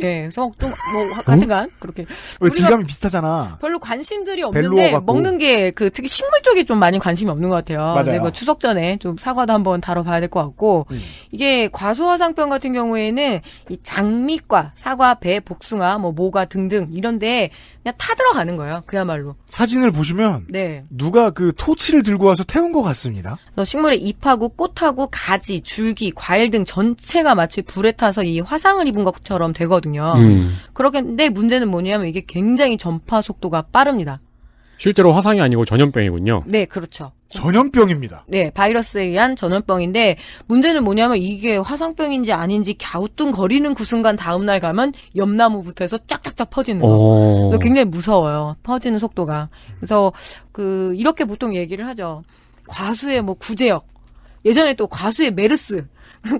예, 그래서 좀 뭐 하여튼간 그렇게 질감이 비슷하잖아. 별로 관심들이 없는데 먹는 게 그 특히 식물 쪽이 좀 많이 관심이 없는 것 같아요. 맞아요. 뭐 추석 전에 좀 사과도 한번 다뤄봐야 될 것 같고 이게 과수화상병 같은 경우에는 이 장미과, 사과, 배, 복숭아, 뭐 모과 등등 이런데 그냥 타들어가는 거예요. 그야말로. 사진을 보시면 누가 그 토치를 들고 와서 태운 것 같습니다. 그래서 식물의 잎하고 꽃하고 가지, 줄기, 과일 등 전체가 마치 불에 타서 이 화상을 입은 것처럼 되거든요. 그렇겠는데 문제는 뭐냐면 이게 굉장히 전파 속도가 빠릅니다. 실제로 화상이 아니고 전염병이군요. 네, 그렇죠. 전염병입니다. 네, 바이러스에 의한 전염병인데 문제는 뭐냐면 이게 화상병인지 아닌지 갸우뚱거리는 그 순간 다음날 가면 옆나무부터 해서 쫙쫙쫙 퍼지는 거. 굉장히 무서워요. 퍼지는 속도가. 그래서 이렇게 보통 얘기를 하죠. 과수의 뭐 구제역. 예전에 또 과수의 메르스.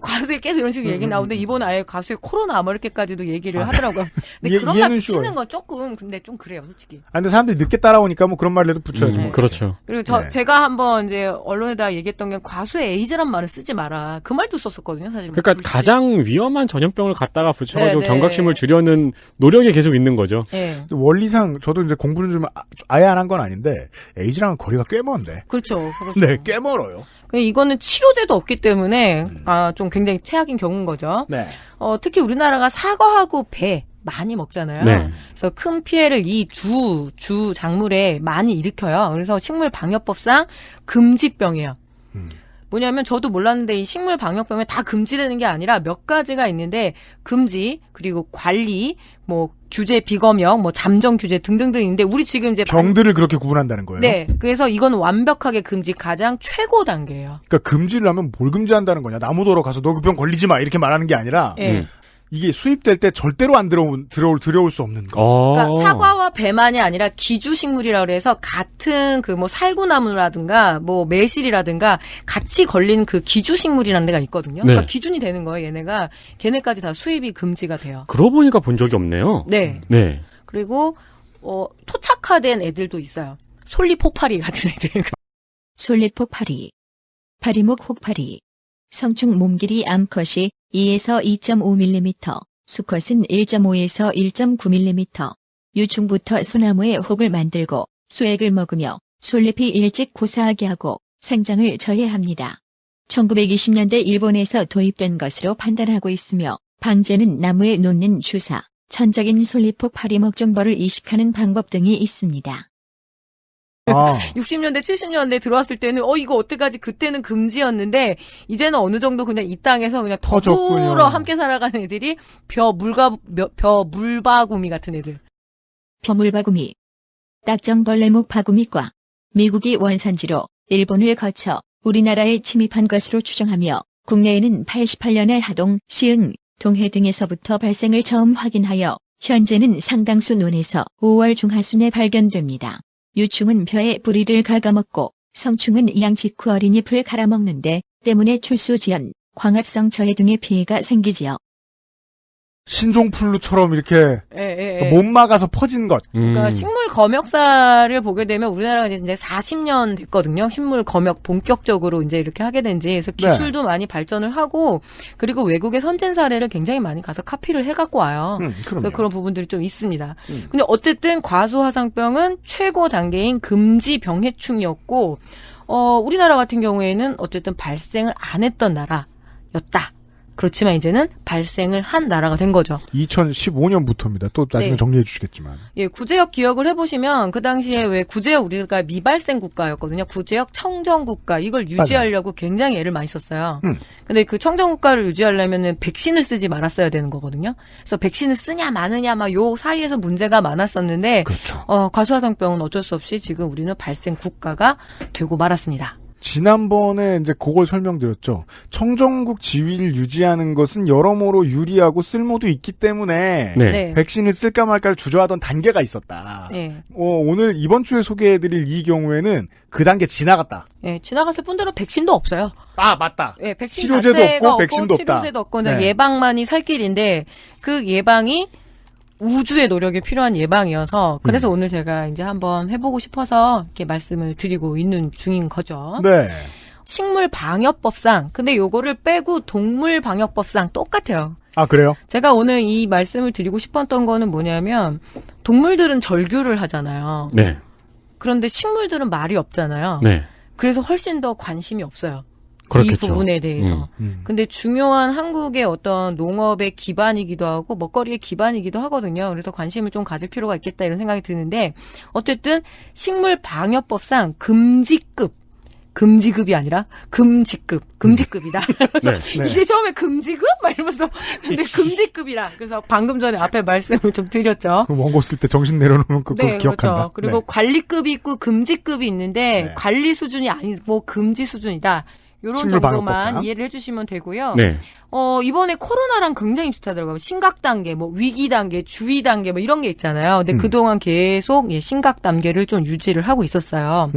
과수에 계속 이런 식으로 얘기 나오는데 이번 아예 과수의 코로나 뭐 이렇게까지도 얘기를 하더라고요. 근데 그런 말 붙이는 건 조금 근데 좀 그래요, 솔직히. 근데 사람들이 늦게 따라오니까 뭐 그런 말이라도 붙여야죠. 그렇죠. 그리고 제가 한번 이제 언론에다 얘기했던 게 과수의 에이즈란 말은 쓰지 마라. 그 말도 썼었거든요, 사실. 그러니까 가장 위험한 전염병을 갖다가 붙여가지고 경각심을 주려는 노력이 계속 있는 거죠. 네. 원리상 저도 이제 공부는 좀 아예 안 한 건 아닌데 에이즈랑은 거리가 꽤 먼데. 그렇죠. 네, 꽤 멀어요. 이거는 치료제도 없기 때문에 좀 굉장히 최악인 경우인 거죠. 네. 특히 우리나라가 사과하고 배 많이 먹잖아요. 네. 그래서 큰 피해를 이 주 작물에 많이 일으켜요. 그래서 식물방역법상 금지병이에요. 뭐냐면 저도 몰랐는데 이 식물방역병에 다 금지되는 게 아니라 몇 가지가 있는데 금지 그리고 관리 뭐 규제 비검역 뭐 잠정 규제 등등등 있는데 우리 지금 이제 병들을 그렇게 구분한다는 거예요. 네. 그래서 이건 완벽하게 금지 가장 최고 단계예요. 그러니까 금지를 하면 뭘 금지한다는 거냐. 나무도로 가서 너 그 병 걸리지 마 이렇게 말하는 게 아니라 이게 수입될 때 절대로 안 들어올 수 없는 거. 그러니까 사과와 배만이 아니라 기주식물이라고 그래서 같은 그 뭐 살구나무라든가 뭐 매실이라든가 같이 걸린 그 기주식물이라는 데가 있거든요. 그러니까 네. 기준이 되는 거예요. 얘네가 걔네까지 다 수입이 금지가 돼요. 그러고 보니까 본 적이 없네요. 네. 네. 그리고 토착화된 애들도 있어요. 솔잎폭파리 같은 애들. 솔잎폭파리, 파리목 혹파리, 성충 몸길이 암컷이 2에서 2.5mm, 수컷은 1.5에서 1.9mm. 유충부터 소나무에 혹을 만들고 수액을 먹으며 솔잎이 일찍 고사하게 하고 생장을 저해합니다. 1920년대 일본에서 도입된 것으로 판단하고 있으며 방제는 나무에 놓는 주사, 천적인 솔잎폭파리 먹점벌을 이식하는 방법 등이 있습니다. 60년대, 70년대 들어왔을 때는 이거 어떡하지? 그때는 금지였는데 이제는 어느 정도 그냥 이 땅에서 그냥 더불어 함께 살아가는 애들이 물바구미 같은 애들. 벼물바구미, 딱정벌레목 바구미과 미국이 원산지로 일본을 거쳐 우리나라에 침입한 것으로 추정하며 국내에는 88년에 하동, 시흥, 동해 등에서부터 발생을 처음 확인하여 현재는 상당수 논에서 5월 중하순에 발견됩니다. 유충은 벼의 뿌리를 갉아먹고 성충은 양 직후 어린잎을 갈아먹는데 때문에 출수지연, 광합성 저해 등의 피해가 생기지요. 신종플루처럼 이렇게 못 막아서 퍼진 것. 그러니까 식물 검역사를 보게 되면 우리나라가 이제 40년 됐거든요. 식물 검역 본격적으로 이제 이렇게 하게 된 지. 그래서 기술도 많이 발전을 하고 그리고 외국의 선진 사례를 굉장히 많이 가서 카피를 해갖고 와요. 그래서 그런 부분들이 좀 있습니다. 근데 어쨌든 과수화상병은 최고 단계인 금지 병해충이었고 우리나라 같은 경우에는 어쨌든 발생을 안 했던 나라였다. 그렇지만 이제는 발생을 한 나라가 된 거죠. 2015년부터입니다. 또 나중에 정리해 주시겠지만. 예, 구제역 기억을 해보시면 그 당시에 왜 구제역 우리가 미발생 국가였거든요. 구제역 청정국가 이걸 유지하려고 굉장히 애를 많이 썼어요. 근데 그 청정국가를 유지하려면은 백신을 쓰지 말았어야 되는 거거든요. 그래서 백신을 쓰냐 마느냐 막 요 사이에서 문제가 많았었는데 과수화상병은 어쩔 수 없이 지금 우리는 발생 국가가 되고 말았습니다. 지난번에 이제 그걸 설명드렸죠. 청정국 지위를 유지하는 것은 여러모로 유리하고 쓸모도 있기 때문에 백신을 쓸까 말까를 주저하던 단계가 있었다. 오늘 이번 주에 소개해드릴 이 경우에는 그 단계 지나갔다. 지나갔을 뿐더러 백신도 없어요. 아 맞다. 백신 치료제도 없고 백신도 없다. 치료제도 없고 예방만이 살 길인데 그 예방이 우주의 노력이 필요한 예방이어서 그래서 오늘 제가 이제 한번 해보고 싶어서 이렇게 말씀을 드리고 있는 중인 거죠. 네. 식물방역법상 근데 요거를 빼고 동물방역법상 똑같아요. 아 그래요? 제가 오늘 이 말씀을 드리고 싶었던 거는 뭐냐면 동물들은 절규를 하잖아요. 네. 그런데 식물들은 말이 없잖아요. 네. 그래서 훨씬 더 관심이 없어요. 그렇겠죠. 이 부분에 대해서. 근데 중요한 한국의 어떤 농업의 기반이기도 하고 먹거리의 기반이기도 하거든요. 그래서 관심을 좀 가질 필요가 있겠다 이런 생각이 드는데 어쨌든 식물방역법상 금지급이 아니라 금지급이다. 그래서 이게 처음에 금지급? 막 이러면서 근데 금지급이라. 그래서 방금 전에 앞에 말씀을 좀 드렸죠. 원고 쓸 때 정신 내려놓는 거 기억한다. 그렇죠. 그리고 관리급이 있고 금지급이 있는데 관리 수준이 아니고 금지 수준이다. 요런 정도만 이해를 해주시면 되고요. 이번에 코로나랑 굉장히 비슷하더라고요. 심각 단계, 위기 단계, 주의 단계, 이런 게 있잖아요. 근데 그동안 계속 심각 단계를 좀 유지를 하고 있었어요.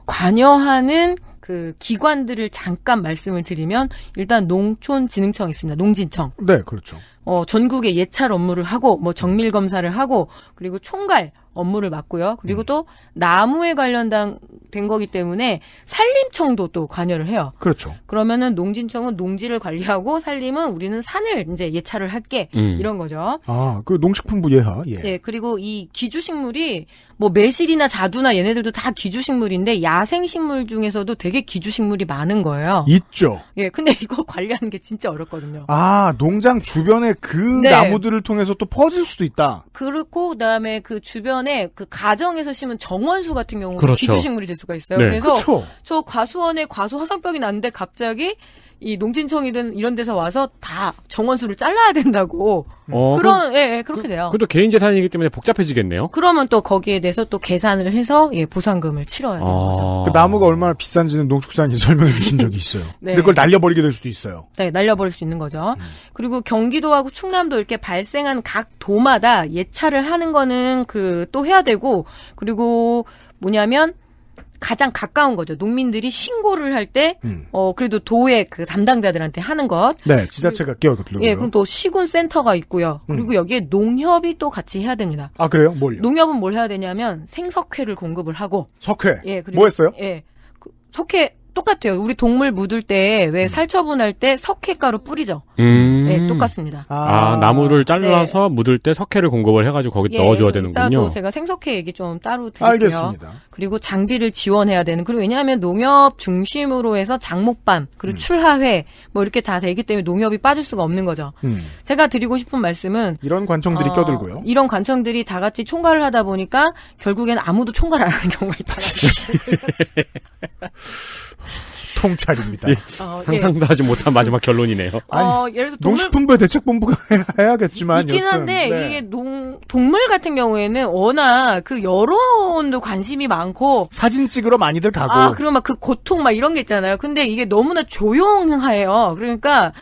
관여하는 그 기관들을 잠깐 말씀을 드리면 일단 농촌진흥청이 있습니다. 농진청. 네, 그렇죠. 전국에 예찰 업무를 하고 정밀 검사를 하고 그리고 총괄 업무를 맡고요. 그리고 또 나무에 관련된 거기 때문에 산림청도 또 관여를 해요. 그렇죠. 그러면은 농진청은 농지를 관리하고 산림은 우리는 산을 이제 예찰을 할게 이런 거죠. 아, 그 농식품부 예하. 예. 네, 그리고 이 기주식물이 매실이나 자두나 얘네들도 다 기주식물인데 야생식물 중에서도 되게 기주식물이 많은 거예요. 있죠. 예, 근데 이거 관리하는 게 진짜 어렵거든요. 아, 농장 주변에 그 나무들을 통해서 또 퍼질 수도 있다. 그렇고 그다음에 그 주변에 그 가정에서 심은 정원수 같은 경우도 기주식물이 될 수가 있어요. 그래서 저 과수원에 과수화상병이 났는데 갑자기 이 농진청이든 이런 데서 와서 다 정원수를 잘라야 된다고. 그렇게 돼요. 그것도 개인 재산이기 때문에 복잡해지겠네요. 그러면 또 거기에 대해서 또 계산을 해서 보상금을 치러야 되는 거죠. 그 나무가 얼마나 비싼지는 농축산인이 설명해 주신 적이 있어요. 네. 근데 그걸 날려버리게 될 수도 있어요. 네, 날려버릴 수 있는 거죠. 그리고 경기도하고 충남도 이렇게 발생한 각 도마다 예찰을 하는 거는 또 해야 되고, 그리고 뭐냐면 가장 가까운 거죠. 농민들이 신고를 할 때, 그래도 도의 그 담당자들한테 하는 것. 네, 지자체가 끼어들고요. 예, 그럼 또 시군센터가 있고요. 그리고 여기에 농협이 또 같이 해야 됩니다. 아, 그래요? 뭘요? 농협은 뭘 해야 되냐면 생석회를 공급을 하고. 석회? 예, 그리고 뭐 했어요? 예. 석회 똑같아요. 우리 동물 묻을 때 왜 살처분할 때 석회가루 뿌리죠. 네, 똑같습니다. 나무를 잘라서 묻을 때 석회를 공급을 해가지고 거기 넣어줘야 되는군요. 이따도 제가 생석회 얘기 좀 따로 드릴게요. 알겠습니다. 그리고 장비를 지원해야 되는. 그리고 왜냐하면 농협 중심으로 해서 장목반 그리고 출하회 뭐 이렇게 다 되기 때문에 농협이 빠질 수가 없는 거죠. 제가 드리고 싶은 말씀은 이런 관청들이 껴들고요. 이런 관청들이 다 같이 총괄을 하다 보니까 결국에는 아무도 총괄 안 하는 경우가 있다. 통찰입니다. 상상도 하지 못한 마지막 결론이네요. 예를 들어서 농식품부의 대책본부가 해야겠지만 있긴 한데 이게 동물 같은 경우에는 워낙 그 여론도 관심이 많고 사진 찍으러 많이들 가고 그럼 막 그 고통 막 이런 게 있잖아요. 근데 이게 너무나 조용해요. 그러니까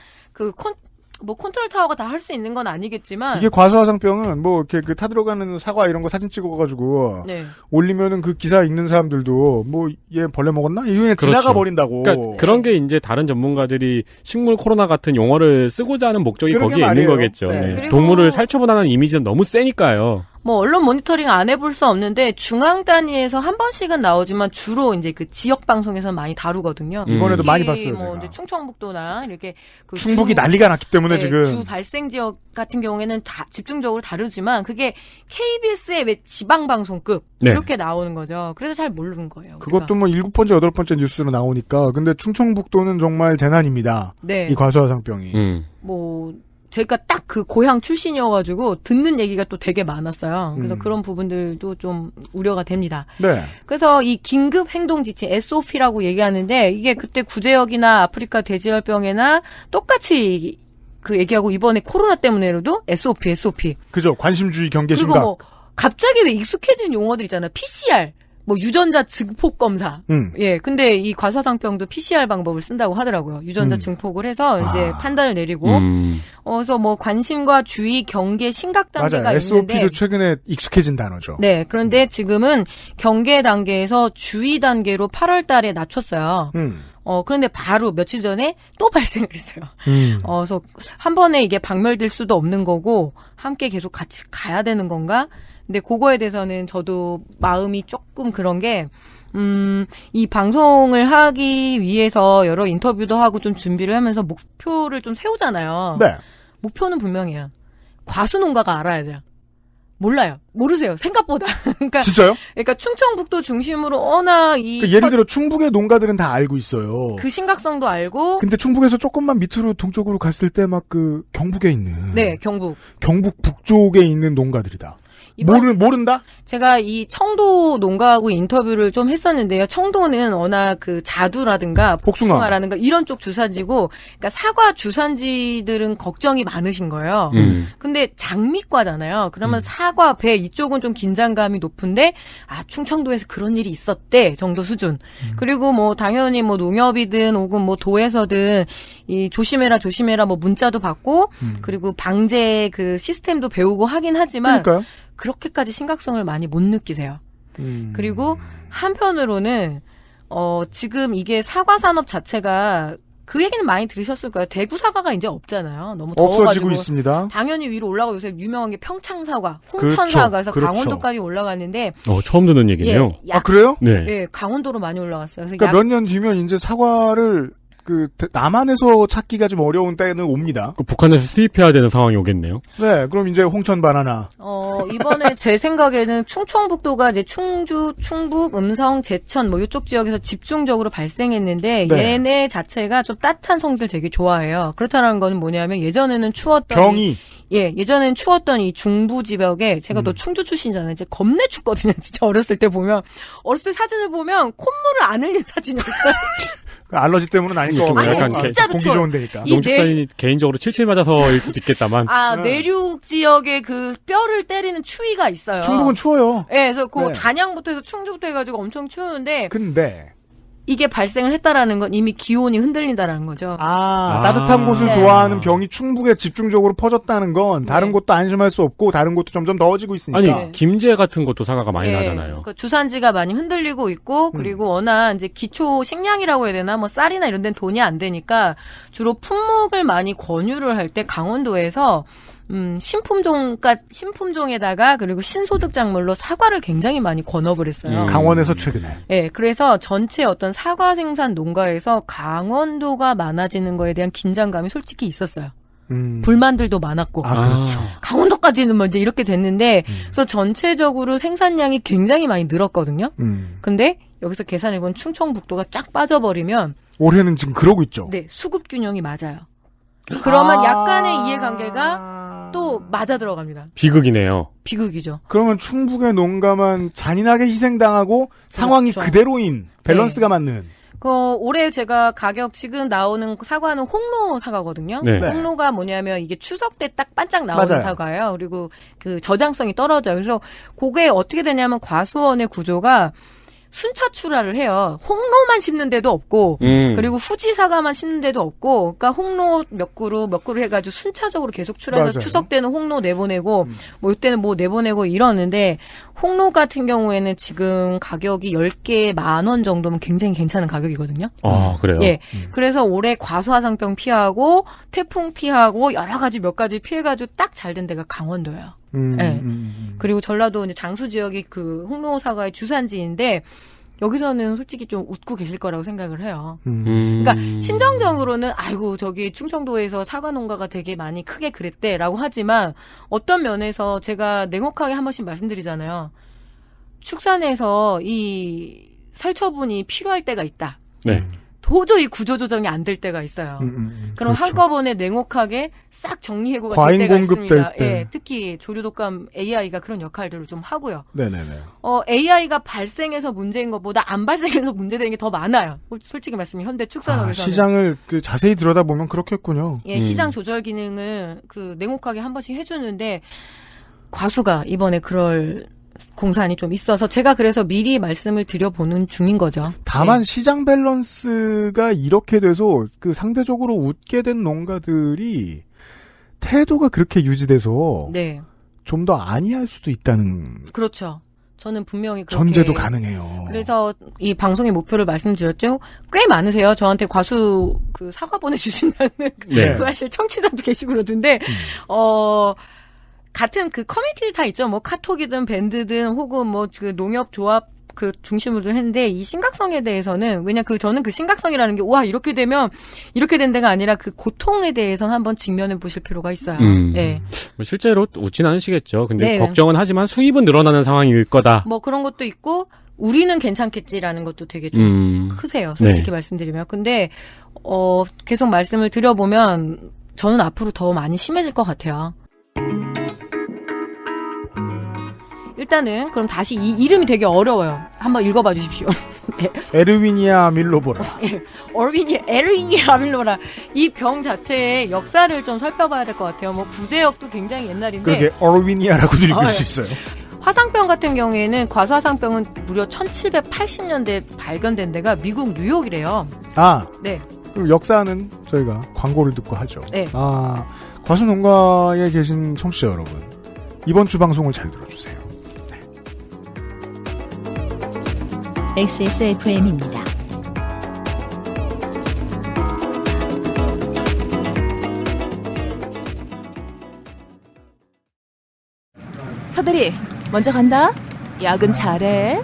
컨트롤 타워가 다 할 수 있는 건 아니겠지만 이게 과수화상병은 뭐 이렇게 그 타들어가는 사과 이런 거 사진 찍어가지고 올리면은 그 기사 읽는 사람들도 뭐 얘 벌레 먹었나? 이게 지나가 버린다고. 그러니까 그런 게 이제 다른 전문가들이 식물 코로나 같은 용어를 쓰고자 하는 목적이 거기에 있는 거겠죠. 네. 동물을 살처분하는 이미지는 너무 세니까요. 뭐 언론 모니터링 안 해볼 수 없는데 중앙 단위에서 한 번씩은 나오지만 주로 이제 그 지역 방송에서 많이 다루거든요. 이번에도 많이 봤어요. 뭐 이제 충청북도나 이렇게 그 충북이 난리가 났기 때문에 지금 주 발생 지역 같은 경우에는 다 집중적으로 다루지만 그게 KBS의 왜 지방 방송급 이렇게 나오는 거죠. 그래서 잘 모르는 거예요. 그것도 뭐 7번째, 8번째 뉴스로 나오니까. 근데 충청북도는 정말 대난입니다. 네. 이 과수화상병이. 뭐 제가 딱 그 고향 출신이어가지고 듣는 얘기가 또 되게 많았어요. 그래서 그런 부분들도 좀 우려가 됩니다. 네. 그래서 이 긴급 행동 지침 SOP라고 얘기하는데 이게 그때 구제역이나 아프리카 돼지열병에나 똑같이 그 얘기하고 이번에 코로나 때문에도 SOP. 그죠. 관심주의 경계 그리고 심각. 뭐 갑자기 왜 익숙해진 용어들 있잖아요. PCR. 뭐 유전자 증폭 검사. 예. 근데 이 과수화상병도 PCR 방법을 쓴다고 하더라고요. 유전자 증폭을 해서 이제 판단을 내리고. 그래서 뭐 관심과 주의, 경계, 심각 단계가 맞아요. 있는데 SOP도 최근에 익숙해진 단어죠. 네. 그런데 지금은 경계 단계에서 주의 단계로 8월 달에 낮췄어요. 그런데 바로 며칠 전에 또 발생을 했어요. 그래서 한 번에 이게 박멸될 수도 없는 거고 함께 계속 같이 가야 되는 건가? 근데 그거에 대해서는 저도 마음이 조금 그런 게, 이 방송을 하기 위해서 여러 인터뷰도 하고 좀 준비를 하면서 목표를 좀 세우잖아요. 네. 목표는 분명해요. 과수농가가 알아야 돼요. 몰라요. 모르세요. 생각보다. 그러니까 진짜요? 그러니까 충청북도 중심으로 워낙 예를 들어 충북의 농가들은 다 알고 있어요. 그 심각성도 알고. 근데 충북에서 조금만 밑으로 동쪽으로 갔을 때 막 그 경북에 있는. 네, 경북 북쪽에 있는 농가들이다. 모른다? 제가 이 청도 농가하고 인터뷰를 좀 했었는데요. 청도는 워낙 그 자두라든가 복숭아라든가 이런 쪽 주산지고, 그러니까 사과 주산지들은 걱정이 많으신 거예요. 근데 장미과잖아요. 그러면 사과, 배 이쪽은 좀 긴장감이 높은데, 충청도에서 그런 일이 있었대 정도 수준. 그리고 뭐 당연히 뭐 농협이든 혹은 뭐 도에서든 이 조심해라 뭐 문자도 받고, 그리고 방제 그 시스템도 배우고 하긴 하지만. 그러니까요. 그렇게까지 심각성을 많이 못 느끼세요. 그리고 한편으로는 지금 이게 사과 산업 자체가 그 얘기는 많이 들으셨을 거예요. 대구 사과가 이제 없잖아요. 너무 더워가지고. 없어지고 있습니다. 당연히 위로 올라가고 요새 유명한 게 평창 사과, 홍천 사과에서 강원도까지 올라갔는데. 처음 듣는 얘기네요. 그래요? 네. 네, 강원도로 많이 올라갔어요. 그러니까 몇 년 뒤면 이제 사과를 남한에서 찾기가 좀 어려운 때는 옵니다. 북한에서 수입해야 되는 상황이 오겠네요. 네, 그럼 이제 홍천 바나나. 이번에 제 생각에는 충청북도가 이제 충주, 충북, 음성, 제천 뭐 이쪽 지역에서 집중적으로 발생했는데 얘네 자체가 좀 따뜻한 성질 되게 좋아해요. 그렇다는 건 뭐냐면 예전에는 추웠던 병이 예전에는 추웠던 이 중부 지역에 제가 또 충주 출신이잖아요. 이제 겁내 춥거든요. 진짜 어렸을 때 사진을 보면 콧물을 안 흘린 사진이었어요. 알러지 때문은 아닐 좀 거고. 약간 진짜로 공기 추워요. 좋은 데니까. 이 농축산인이 개인적으로 칠칠 맞아서일 수도 있겠다만. 내륙 지역에 그 뼈를 때리는 추위가 있어요. 충북은 추워요. 네, 그래서 그 네. 단양부터 해서 충주부터 해가지고 엄청 추운데. 근데 이게 발생을 했다라는 건 이미 기온이 흔들린다라는 거죠. 따뜻한 곳을 네. 좋아하는 병이 충북에 집중적으로 퍼졌다는 건 다른 곳도 안심할 수 없고 다른 곳도 점점 더워지고 있으니까. 아니 김제 같은 것도 사과가 많이 나잖아요. 그 주산지가 많이 흔들리고 있고 그리고 워낙 이제 기초 식량이라고 해야 되나 뭐 쌀이나 이런 데는 돈이 안 되니까 주로 품목을 많이 권유를 할 때 강원도에서 신품종에다가 그리고 신소득 작물로 사과를 굉장히 많이 권업을 했어요. 강원에서 최근에. 네, 그래서 전체 어떤 사과 생산 농가에서 강원도가 많아지는 거에 대한 긴장감이 솔직히 있었어요. 불만들도 많았고. 그렇죠. 강원도까지는 먼저 이렇게 됐는데, 그래서 전체적으로 생산량이 굉장히 많이 늘었거든요. 근데 여기서 계산해본 충청북도가 쫙 빠져버리면. 올해는 지금 그러고 있죠. 네, 수급 균형이 맞아요. 그러면 약간의 이해관계가 또 맞아 들어갑니다. 비극이네요. 비극이죠. 그러면 충북의 농가만 잔인하게 희생당하고 상황이 그렇죠. 그대로인 밸런스가 맞는. 올해 제가 가격 지금 나오는 사과는 홍로 사과거든요. 네. 홍로가 뭐냐면 이게 추석 때 딱 반짝 나오는 맞아요. 사과예요. 그리고 그 저장성이 떨어져요. 그래서 그게 어떻게 되냐면 과수원의 구조가 순차출하를 해요. 홍로만 심는 데도 없고 그리고 후지 사과만 심는 데도 없고 그러니까 홍로 몇 그루 해가지고 순차적으로 계속 출하해서 맞아요. 추석 때는 홍로 내보내고 뭐 이때는 뭐 내보내고 이러는데 홍로 같은 경우에는 지금 가격이 10개에 10,000원 정도면 굉장히 괜찮은 가격이거든요. 그래요? 예. 그래서 올해 과수화상병 피하고 태풍 피하고 여러 가지 몇 가지 피해가지고 딱 잘 된 데가 강원도예요. 네. 그리고 전라도 이제 장수 지역이 그 홍로 사과의 주산지인데 여기서는 솔직히 좀 웃고 계실 거라고 생각을 해요. 그러니까 심정적으로는 아이고 저기 충청도에서 사과 농가가 되게 많이 크게 그랬대라고 하지만 어떤 면에서 제가 냉혹하게 한 번씩 말씀드리잖아요. 축산에서 이 살처분이 필요할 때가 있다. 네. 도저히 구조조정이 안 될 때가 있어요. 그럼 그렇죠. 한꺼번에 냉혹하게 싹 정리해고가 과잉 될 때가 공급될 있습니다. 때. 예, 특히 조류독감 AI가 그런 역할들을 좀 하고요. 네네네. AI가 발생해서 문제인 것보다 안 발생해서 문제되는 게 더 많아요. 솔직히 말씀이 현대 축산업에서는. 시장을 자세히 들여다보면 그렇겠군요. 예, 시장 조절 기능을 냉혹하게 한 번씩 해주는데 과수가 이번에 그럴 공산이 좀 있어서 제가 그래서 미리 말씀을 드려보는 중인 거죠. 다만 시장 밸런스가 이렇게 돼서 상대적으로 웃게 된 농가들이 태도가 그렇게 유지돼서 네. 좀 더 안이할 수도 있다는. 그렇죠. 저는 분명히 그렇게 전제도 가능해요. 그래서 이 방송의 목표를 말씀드렸죠. 꽤 많으세요. 저한테 과수 사과 보내주신다는 네. 사실 청취자도 계시고 그러던데 같은 커뮤니티 다 있죠. 뭐 카톡이든 밴드든 혹은 뭐 농협 조합 중심으로 했는데 이 심각성에 대해서는 저는 그 심각성이라는 게 와 이렇게 되면 이렇게 된 데가 아니라 그 고통에 대해서는 한번 직면해 보실 필요가 있어요. 네. 실제로 웃진 않으시겠죠. 근데 네. 걱정은 하지만 수입은 늘어나는 상황일 거다. 뭐 그런 것도 있고 우리는 괜찮겠지라는 것도 되게 좀 크세요. 솔직히 네. 말씀드리면. 근데 계속 말씀을 드려보면 저는 앞으로 더 많이 심해질 것 같아요. 일단은 그럼 다시 이 이름이 되게 어려워요. 한번 읽어봐 주십시오. 에르위니아 밀로보라. 에르위니아 밀로보라. 이 병 자체의 역사를 좀 살펴봐야 될 것 같아요. 뭐 부제역도 굉장히 옛날인데. 그게 어르위니아라고도 읽을 수 있어요. 화상병 같은 경우에는 과수화상병은 무려 1780년대에 발견된 데가 미국 뉴욕이래요. 네. 그 역사는 저희가 광고를 듣고 하죠. 네. 과수농가에 계신 청취자 여러분, 이번 주 방송을 잘 들어주세요. XSFM입니다. 서대리, 먼저 간다. 야근 잘해.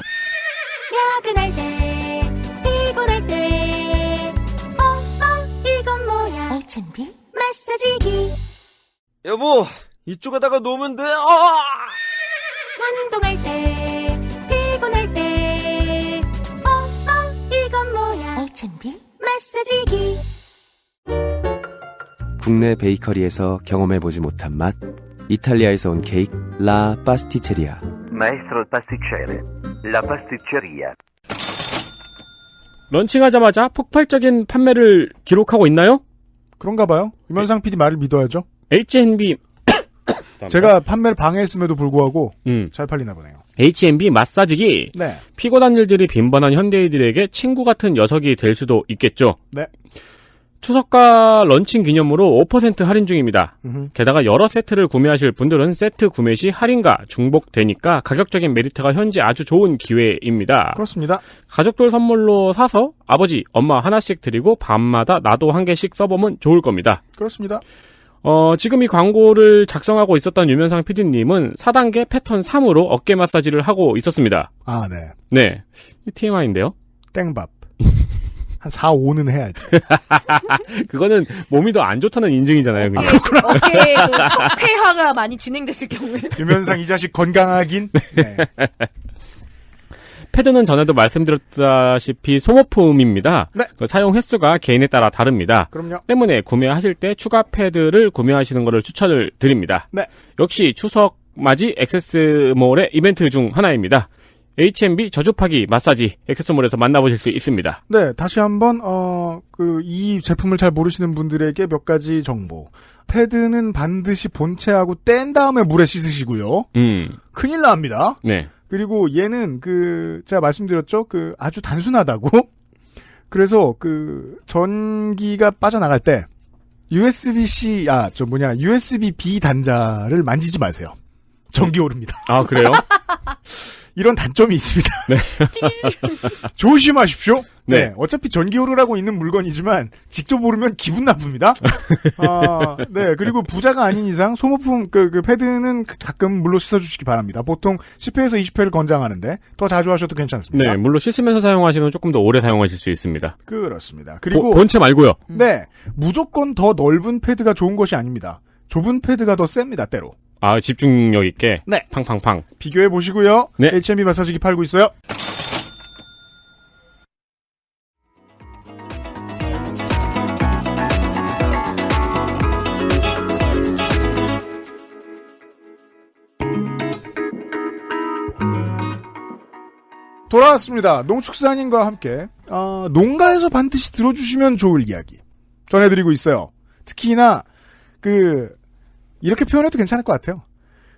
야근할 때 피곤할 때 이건 뭐야 알찬비 마사지기 여보, 이쪽에다가 놓으면 돼. 운동할 때 피곤할 때 이건 뭐야 알찬비 마사지기 국내 베이커리에서 경험해보지 못한 맛. 이탈리아에서 온 케이크 라 파스티체리아. Maestro il pasticcere, la pasticceria. 런칭하자마자 폭발적인 판매를 기록하고 있나요? 그런가 봐요. 유면상 PD 말을 믿어야죠. H&B 제가 판매를 방해했음에도 불구하고 잘 팔리나 보네요. H&B 마사지기. 네. 피곤한 일들이 빈번한 현대인들에게 친구 같은 녀석이 될 수도 있겠죠. 네. 추석과 런칭 기념으로 5% 할인 중입니다. 게다가 여러 세트를 구매하실 분들은 세트 구매 시 할인가 중복되니까 가격적인 메리트가 현재 아주 좋은 기회입니다. 그렇습니다. 가족들 선물로 사서 아버지, 엄마 하나씩 드리고 밤마다 나도 한 개씩 써보면 좋을 겁니다. 그렇습니다. 지금 이 광고를 작성하고 있었던 유면상 PD님은 4단계 패턴 3으로 어깨 마사지를 하고 있었습니다. 아, 네. 네. 이 TMI인데요. 땡밥. 한 4, 5는 해야지. 그거는 몸이 더 안 좋다는 인증이잖아요. 그냥. 어깨 속회화가 많이 진행됐을 경우에. 유면상 이 자식 건강하긴. 네. 패드는 전에도 말씀드렸다시피 소모품입니다. 네. 그 사용 횟수가 개인에 따라 다릅니다. 그럼요. 때문에 구매하실 때 추가 패드를 구매하시는 것을 추천을 드립니다. 네. 역시 추석 맞이 액세스몰의 이벤트 중 하나입니다. H&B 저주파기 마사지 액세스몰에서 만나보실 수 있습니다. 네, 다시 한번 이 제품을 잘 모르시는 분들에게 몇 가지 정보. 패드는 반드시 본체하고 뗀 다음에 물에 씻으시고요. 큰일 납니다. 네. 그리고 얘는 제가 말씀드렸죠. 아주 단순하다고. 그래서 전기가 빠져나갈 때 USB-C USB-B 단자를 만지지 마세요. 전기 오릅니다. 아, 그래요? 이런 단점이 있습니다. 네. 조심하십시오. 네. 네. 어차피 전기 오르라고 있는 물건이지만 직접 오르면 기분 나쁩니다. 네. 그리고 부자가 아닌 이상 소모품 패드는 가끔 물로 씻어주시기 바랍니다. 보통 10회에서 20회를 권장하는데 더 자주 하셔도 괜찮습니다. 네, 물로 씻으면서 사용하시면 조금 더 오래 사용하실 수 있습니다. 그렇습니다. 그리고 본체 말고요. 네. 무조건 더 넓은 패드가 좋은 것이 아닙니다. 좁은 패드가 더 셉니다. 때로. 아, 집중력 있게. 네. 팡팡팡. 비교해 보시고요. 네. H&B 마사지기 팔고 있어요. 돌아왔습니다. 농축산인과 함께 농가에서 반드시 들어주시면 좋을 이야기 전해드리고 있어요. 특히나 이렇게 표현해도 괜찮을 것 같아요.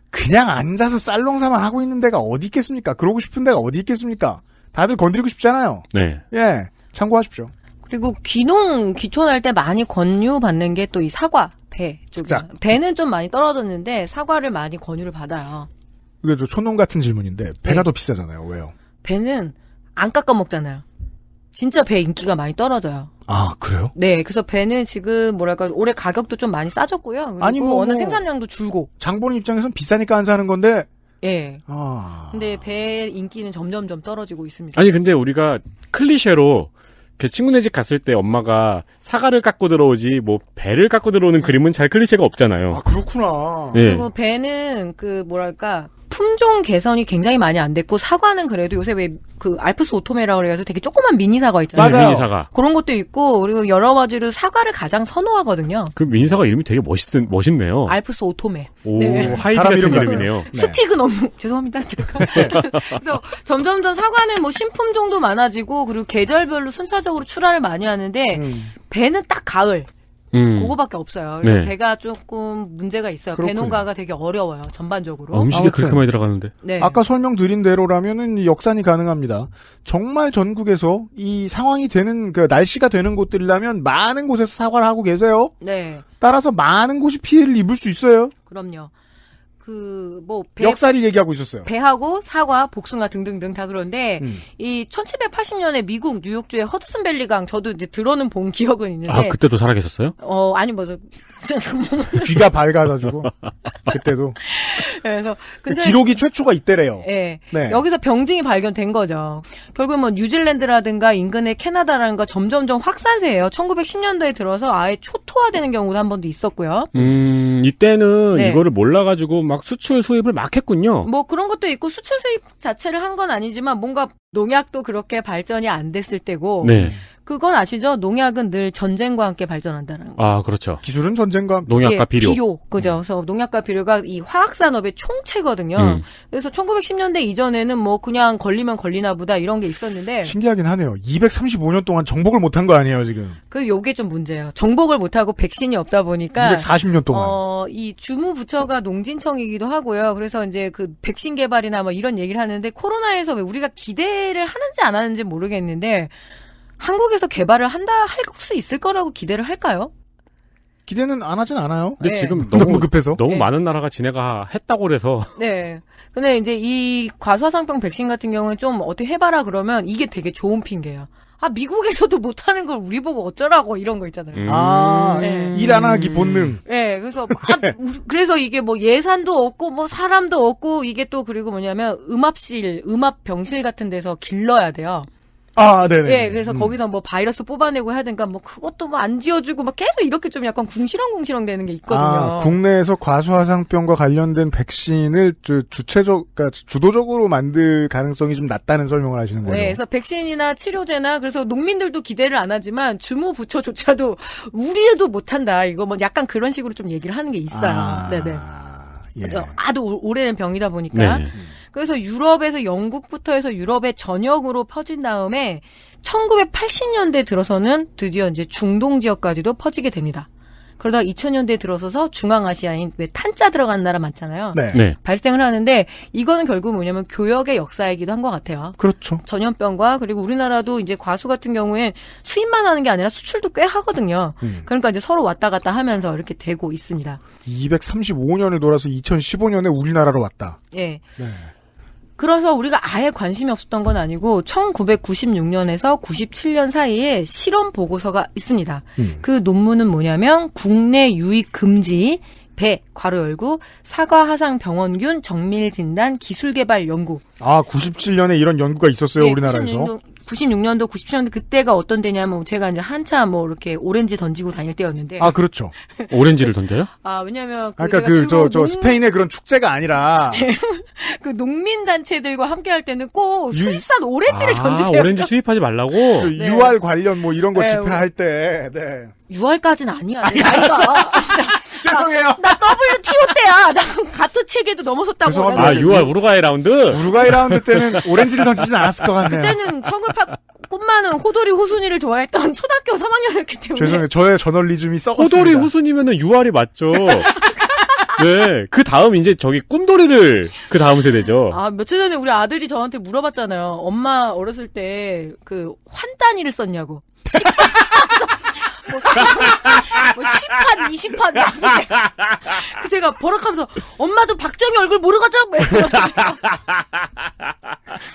그냥 앉아서 쌀농사만 하고 있는 데가 어디 있겠습니까? 그러고 싶은 데가 어디 있겠습니까? 다들 건드리고 싶잖아요. 네. 예, 참고하십시오. 그리고 귀촌할 때 많이 권유받는 게 또 이 사과, 배 쪽이야. 배는 좀 많이 떨어졌는데 사과를 많이 권유를 받아요. 이게 저 촌농 같은 질문인데 배가 더 비싸잖아요. 왜요? 배는 안 깎아 먹잖아요. 진짜 배 인기가 많이 떨어져요. 아, 그래요? 네, 그래서 배는 지금 올해 가격도 좀 많이 싸졌고요. 그리고 워낙 생산량도 줄고. 장 보는 입장에선 비싸니까 안 사는 건데. 예. 근데 배 인기는 점점점 떨어지고 있습니다. 아니, 근데 우리가 클리셰로 친구네 집 갔을 때 엄마가 사과를 깎고 들어오지 배를 깎고 들어오는 그림은 잘 클리셰가 없잖아요. 아, 그렇구나. 네. 그리고 배는 품종 개선이 굉장히 많이 안 됐고 사과는 그래도 요새 알프스 오토메라고 그래서 되게 조그만 미니 사과 있잖아요. 맞아요. 미니 사과. 그런 것도 있고 그리고 여러 가지로 사과를 가장 선호하거든요. 그 미니 사과 이름이 되게 멋있네요. 알프스 오토메. 오, 네. 하이디 같은 이름이네요. 네. 스틱은 너무 죄송합니다. 그래서 점점점 사과는 신품종도 많아지고 그리고 계절별로 순차적으로 출하를 많이 하는데 배는 딱 가을. 그거밖에 없어요. 그래서 네. 배가 조금 문제가 있어요. 그렇군요. 배 농가가 되게 어려워요. 전반적으로. 음식에 그렇게 많이 들어가는데. 네. 아까 설명드린 대로라면은 역산이 가능합니다. 정말 전국에서 이 상황이 되는 날씨가 되는 곳들이라면 많은 곳에서 사과를 하고 계세요. 네. 따라서 많은 곳이 피해를 입을 수 있어요. 그럼요. 역사를 얘기하고 있었어요. 배하고 사과, 복숭아 등등등 다 그런데 이 1780년에 미국 뉴욕주의 허드슨밸리강 저도 이제 들어는 본 기억은 있는데. 아, 그때도 살아계셨어요? 아니 귀가 밝아가지고 그때도. 그래서 기록이 최초가 이때래요. 네. 네. 여기서 병증이 발견된 거죠. 결국 뉴질랜드라든가 인근의 캐나다라든가 점점점 확산세예요. 1910년도에 들어서 아예 초토화되는 경우도 한 번도 있었고요. 이때는 네. 이거를 몰라가지고 수출 수입을 막 했군요. 그런 것도 있고 수출 수입 자체를 한 건 아니지만 뭔가 농약도 그렇게 발전이 안 됐을 때고. 네. 그건 아시죠? 농약은 늘 전쟁과 함께 발전한다는 거. 아, 그렇죠. 기술은 전쟁과 농약과 비료. 비료. 그죠. 그래서 농약과 비료가 이 화학산업의 총체거든요. 그래서 1910년대 이전에는 뭐 그냥 걸리면 걸리나 보다 이런 게 있었는데. 신기하긴 하네요. 235년 동안 정복을 못한 거 아니에요, 지금. 요게 좀 문제예요. 정복을 못하고 백신이 없다 보니까. 240년 동안. 이 주무부처가 농진청이기도 하고요. 그래서 이제 그 백신 개발이나 뭐 이런 얘기를 하는데 코로나에서 왜 우리가 기대를 하는지 안 하는지 모르겠는데 한국에서 개발을 할 수 있을 거라고 기대를 할까요? 기대는 안 하진 않아요. 근데 네. 지금 너무 급해서. 너무 많은 나라가 지네가 했다고 그래서. 네. 근데 이제 이 과수화상병 백신 같은 경우는 좀 어떻게 해봐라 그러면 이게 되게 좋은 핑계예요. 아, 미국에서도 못하는 걸 우리 보고 어쩌라고 이런 거 있잖아요. 일 안 하기 본능. 네, 그래서 그래서 이게 뭐 예산도 없고 뭐 사람도 없고 이게 또 그리고 뭐냐면 음압병실 같은 데서 길러야 돼요. 아, 네네. 예, 그래서 거기서 뭐 바이러스 뽑아내고 해야 되니까 뭐 그것도 뭐 안 지어주고 막 계속 이렇게 좀 약간 궁시렁궁시렁 되는 게 있거든요. 국내에서 과수화상병과 관련된 백신을 그러니까 주도적으로 만들 가능성이 좀 낮다는 설명을 하시는 거죠. 네, 그래서 백신이나 치료제나 그래서 농민들도 기대를 안 하지만 주무부처조차도 우리도 못한다. 이거 뭐 약간 그런 식으로 좀 얘기를 하는 게 있어요. 네네. 예. 아주 오래된 병이다 보니까. 네. 그래서 유럽에서 영국부터 해서 유럽의 전역으로 퍼진 다음에 1980년대 들어서는 드디어 이제 중동 지역까지도 퍼지게 됩니다. 그러다가 2000년대에 들어서서 중앙아시아인 왜 탄자 들어가는 나라 많잖아요. 네. 발생을 하는데 이거는 결국 뭐냐면 교역의 역사이기도 한 것 같아요. 그렇죠. 전염병과 그리고 우리나라도 이제 과수 같은 경우엔 수입만 하는 게 아니라 수출도 꽤 하거든요. 그러니까 이제 서로 왔다 갔다 하면서 이렇게 되고 있습니다. 235년을 돌아서 2015년에 우리나라로 왔다. 예. 네. 그래서 우리가 아예 관심이 없었던 건 아니고 1996년에서 97년 사이에 실험 보고서가 있습니다. 그 논문은 뭐냐면 국내 유입 금지 배 괄호 열고 사과하상 병원균 정밀 진단 기술 개발 연구. 97년에 이런 연구가 있었어요, 예, 우리나라에서. 96년도, 97년도 그때가 어떤 때냐면 제가 이제 한참 뭐 이렇게 오렌지 던지고 다닐 때였는데. 그렇죠. 오렌지를 던져요? 왜냐면 스페인의 그런 축제가 아니라 그 농민 단체들과 함께 할 때는 꼭 수입산 오렌지를 던지세요. 오렌지 수입하지 말라고. 네. UR 관련 뭐 이런 거 네, 집회할 때. 네. 6월까지는 아니야. 죄송해요. 나 WTO 때야. 나 가토 체계도 넘어섰다고. 죄송합니다. 6월 우루과이 라운드? 우루과이 라운드 때는 오렌지를 던지진 않았을 것 같네요. 그때는 꿈만은 호돌이 호순이를 좋아했던 초등학교 3학년이었기 때문에. 죄송해요. 저의 저널리즘이 썩었습니다. 호돌이 호순이면은 6월이 맞죠. 네. 그 다음 이제 꿈돌이를 그 다음 세대죠. 며칠 전에 우리 아들이 저한테 물어봤잖아요. 엄마 어렸을 때 그 환단위를 썼냐고. 뭐 10판, 20판. 그 제가 버럭하면서 엄마도 박정희 얼굴 모르거든?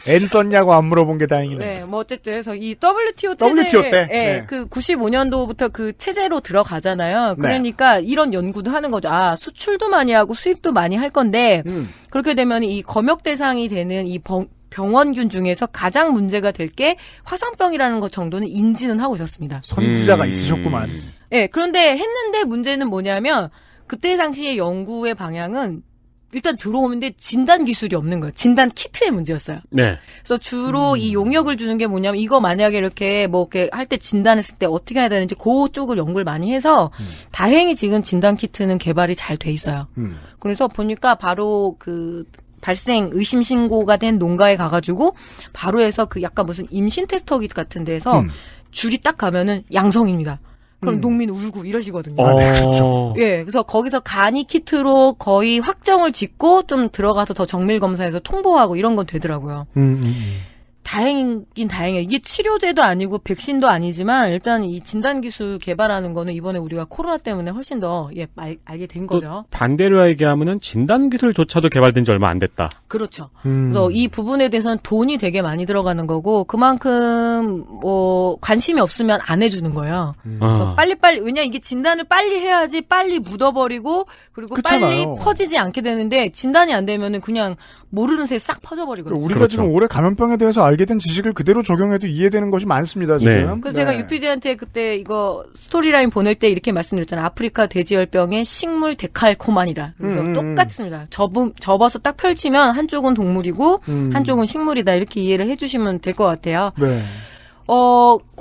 N 썼냐고 안 물어본 게 다행이네. 네, 뭐 어쨌든 해서 이 WTO 체제 WTO 때? 네. 그 95년도부터 그 체제로 들어가잖아요. 그러니까 이런 연구도 하는 거죠. 수출도 많이 하고 수입도 많이 할 건데 그렇게 되면 이 검역 대상이 되는 이 병원균 중에서 가장 문제가 될 게 화상병이라는 것 정도는 인지는 하고 있었습니다. 선지자가 있으셨구만. 네, 그런데 했는데 문제는 뭐냐면 그때 당시의 연구의 방향은 일단 들어오는데 진단 기술이 없는 거예요. 진단 키트의 문제였어요. 네. 그래서 주로 이 용역을 주는 게 뭐냐면 이거 만약에 이렇게 뭐 이렇게 할 때 진단했을 때 어떻게 해야 되는지 그쪽을 연구를 많이 해서 다행히 지금 진단 키트는 개발이 잘 돼 있어요. 그래서 보니까 바로 그 발생 의심 신고가 된 농가에 가가지고 바로 해서 그 약간 무슨 임신 테스터기 같은 데서 줄이 딱 가면은 양성입니다. 그럼 농민 울고 이러시거든요. 네, 그렇죠. 예, 그래서 거기서 간이 키트로 거의 확정을 짓고 좀 들어가서 더 정밀 검사해서 통보하고 이런 건 되더라고요. 다행이긴 다행이에요. 이게 치료제도 아니고 백신도 아니지만 일단 이 진단기술 개발하는 거는 이번에 우리가 코로나 때문에 훨씬 더 알게 된 거죠. 반대로 얘기하면은 진단기술조차도 개발된 지 얼마 안 됐다. 그렇죠. 그래서 이 부분에 대해서는 돈이 되게 많이 들어가는 거고 그만큼 뭐 관심이 없으면 안 해주는 거예요. 그래서 빨리빨리 왜냐 이게 진단을 빨리 해야지 빨리 묻어버리고 그리고 그렇잖아요. 빨리 퍼지지 않게 되는데 진단이 안 되면은 그냥 모르는 새에 싹 퍼져버리거든요. 우리가 그렇죠. 지금 올해 감염병에 대해서 알게 된 지식을 그대로 적용해도 이해되는 것이 많습니다, 지금. 그래서 제가 UPD한테 그때 이거 스토리라인 보낼 때 이렇게 말씀드렸잖아요. 아프리카 돼지열병의 식물 데칼코만이라. 그래서 똑같습니다. 접어서 딱 펼치면 한쪽은 동물이고 한쪽은 식물이다. 이렇게 이해를 해주시면 될 것 같아요. 네.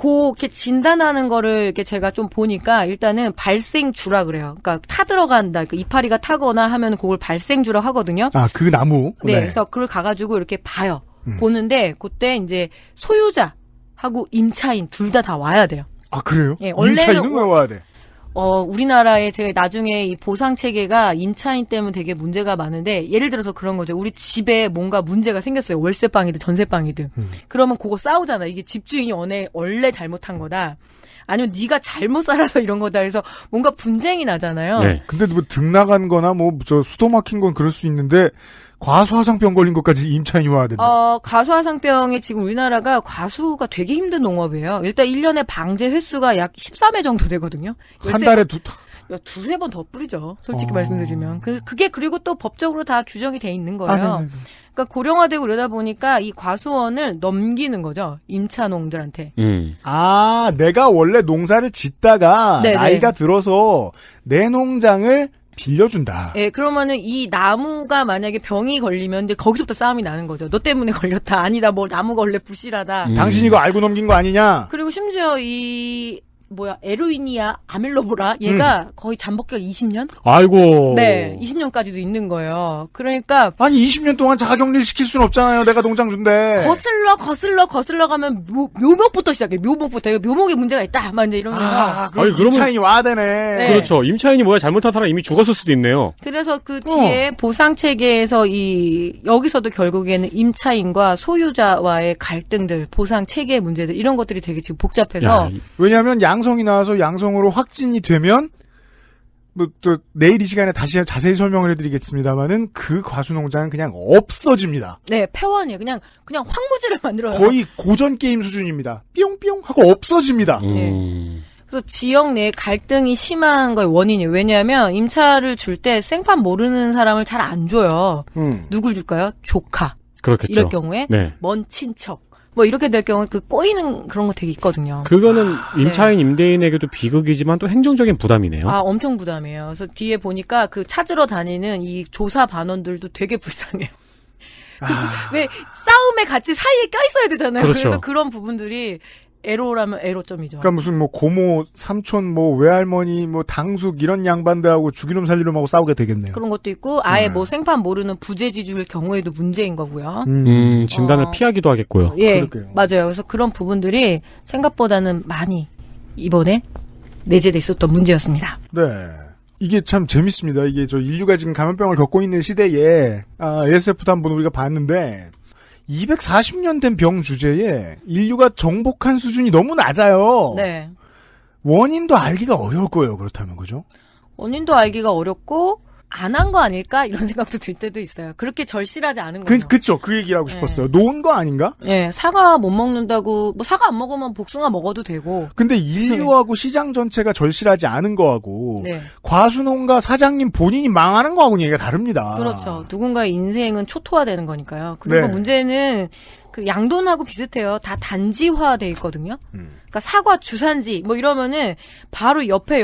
이렇게 진단하는 거를 이렇게 제가 좀 보니까 일단은 발생주라 그래요. 그러니까 타 들어간다. 그러니까 이파리가 타거나 하면 그걸 발생주라 하거든요. 아, 그 나무? 네. 그래서 그걸 가가지고 이렇게 봐요. 보는데 그때 이제 소유자하고 임차인 둘 다 와야 돼요. 아, 그래요? 예, 원래는 임차인은 왜 와야 돼? 우리나라에 제가 나중에 이 보상 체계가 임차인 때문에 되게 문제가 많은데 예를 들어서 그런 거죠. 우리 집에 뭔가 문제가 생겼어요. 월세방이든 전세방이든. 그러면 그거 싸우잖아. 이게 집주인이 원래 잘못한 거다. 아니면 네가 잘못 살아서 이런 거다 해서 뭔가 분쟁이 나잖아요. 네. 근데 뭐 등 나간 거나 뭐 저 수도 막힌 건 그럴 수 있는데 과수화상병 걸린 것까지 임차인이 와야 된다. 과수화상병에 지금 우리나라가 과수가 되게 힘든 농업이에요. 일단 1년에 방제 횟수가 약 13회 정도 되거든요. 한 달에 두세 번 더 뿌리죠. 솔직히 말씀드리면. 그게 그리고 또 법적으로 다 규정이 돼 있는 거예요. 그러니까 고령화되고 이러다 보니까 이 과수원을 넘기는 거죠. 임차농들한테. 아, 내가 원래 농사를 짓다가 네네. 나이가 들어서 내 농장을 빌려준다. 예, 그러면은 이 나무가 만약에 병이 걸리면 이제 거기서부터 싸움이 나는 거죠. 너 때문에 걸렸다. 아니다. 뭐 나무가 원래 부실하다. 당신이 이거 알고 넘긴 거 아니냐? 그리고 심지어 에루이니아 아밀로보라 얘가 거의 잠복기가 20년? 아이고. 네, 20년까지도 있는 거예요. 그러니까 아니 20년 동안 자가격리를 시킬 수는 없잖아요. 내가 농장 준대. 거슬러 가면 묘목부터 시작해. 묘목부터. 이거 묘목에 문제가 있다. 막 이제 이러면서. 그럼 임차인이 와야 되네. 네. 그렇죠. 임차인이 뭐야 잘못한 사람 이미 죽었을 수도 있네요. 그래서 그 뒤에 보상 체계에서 여기서도 결국에는 임차인과 소유자와의 갈등들, 보상 체계의 문제들 이런 것들이 되게 지금 복잡해서. 왜냐하면 양성이 나와서 양성으로 확진이 되면 뭐 또 내일 이 시간에 다시 자세히 설명을 해드리겠습니다만은 그 과수농장은 그냥 없어집니다. 네, 폐원이에요. 그냥 황무지를 만들어요. 거의 고전 게임 수준입니다. 뿅뿅 하고 없어집니다. 네. 그래서 지역 내 갈등이 심한 거의 원인이에요. 왜냐하면 임차를 줄 때 생판 모르는 사람을 잘 안 줘요. 누굴 줄까요? 조카. 그렇겠죠. 이럴 경우에 네. 먼 친척. 뭐 이렇게 될 경우에 꼬이는 그런 거 되게 있거든요. 그거는 임차인 임대인에게도 비극이지만 또 행정적인 부담이네요. 엄청 부담이에요. 그래서 뒤에 보니까 그 찾으러 다니는 이 조사 반원들도 되게 불쌍해요. 왜 싸움에 같이 사이에 껴있어야 되잖아요. 그렇죠. 그래서 그런 부분들이 애로라면 애로점이죠. 그러니까 무슨 뭐 고모, 삼촌, 뭐 외할머니, 뭐 당숙 이런 양반들하고 죽이놈 살리놈하고 싸우게 되겠네요. 그런 것도 있고 아예 뭐 생판 모르는 부재지주일 경우에도 문제인 거고요. 진단을 피하기도 하겠고요. 예, 그럴게요. 맞아요. 그래서 그런 부분들이 생각보다는 많이 이번에 내재돼 있었던 문제였습니다. 네. 이게 참 재밌습니다. 이게 저 인류가 지금 감염병을 겪고 있는 시대에 ASF도 한번 우리가 봤는데 240년 된 병 주제에 인류가 정복한 수준이 너무 낮아요. 네. 원인도 알기가 어려울 거예요. 그렇다면 그죠? 원인도 알기가 어렵고 안 한 거 아닐까 이런 생각도 들 때도 있어요. 그렇게 절실하지 않은 거죠. 그쵸. 그 얘기를 하고 싶었어요. 놓은 거 아닌가? 네, 사과 못 먹는다고 뭐 사과 안 먹으면 복숭아 먹어도 되고. 근데 인류하고 시장 전체가 절실하지 않은 거하고 네. 과수농가 사장님 본인이 망하는 거하고는 얘기가 다릅니다. 그렇죠. 누군가의 인생은 초토화되는 거니까요. 그리고 네. 문제는 그 양돈하고 비슷해요. 다 단지화돼 있거든요. 그러니까 사과 주산지 뭐 이러면은 바로 옆에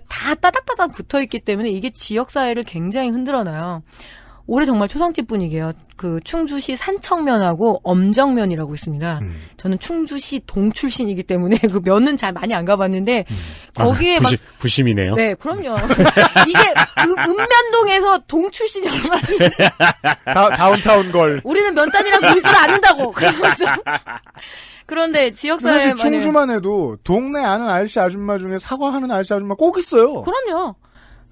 다 따닥따닥 붙어 있기 때문에 이게 지역 사회를 굉장히 흔들어놔요. 올해 정말 초상집 분위기예요. 그 충주시 산청면하고 엄정면이라고 있습니다. 저는 충주시 동 출신이기 때문에 그 면은 잘 많이 안 가봤는데 거기에 부심이네요. 네, 그럼요. 이게 읍면동에서 동 출신이 얼마나 다운타운 걸. 우리는 면단이랑 볼 줄 아는다고. 그런데 지역사회 사실 충주만 해도 동네 아는 아저씨 아줌마 중에 사과하는 아저씨 아줌마 꼭 있어요. 그럼요.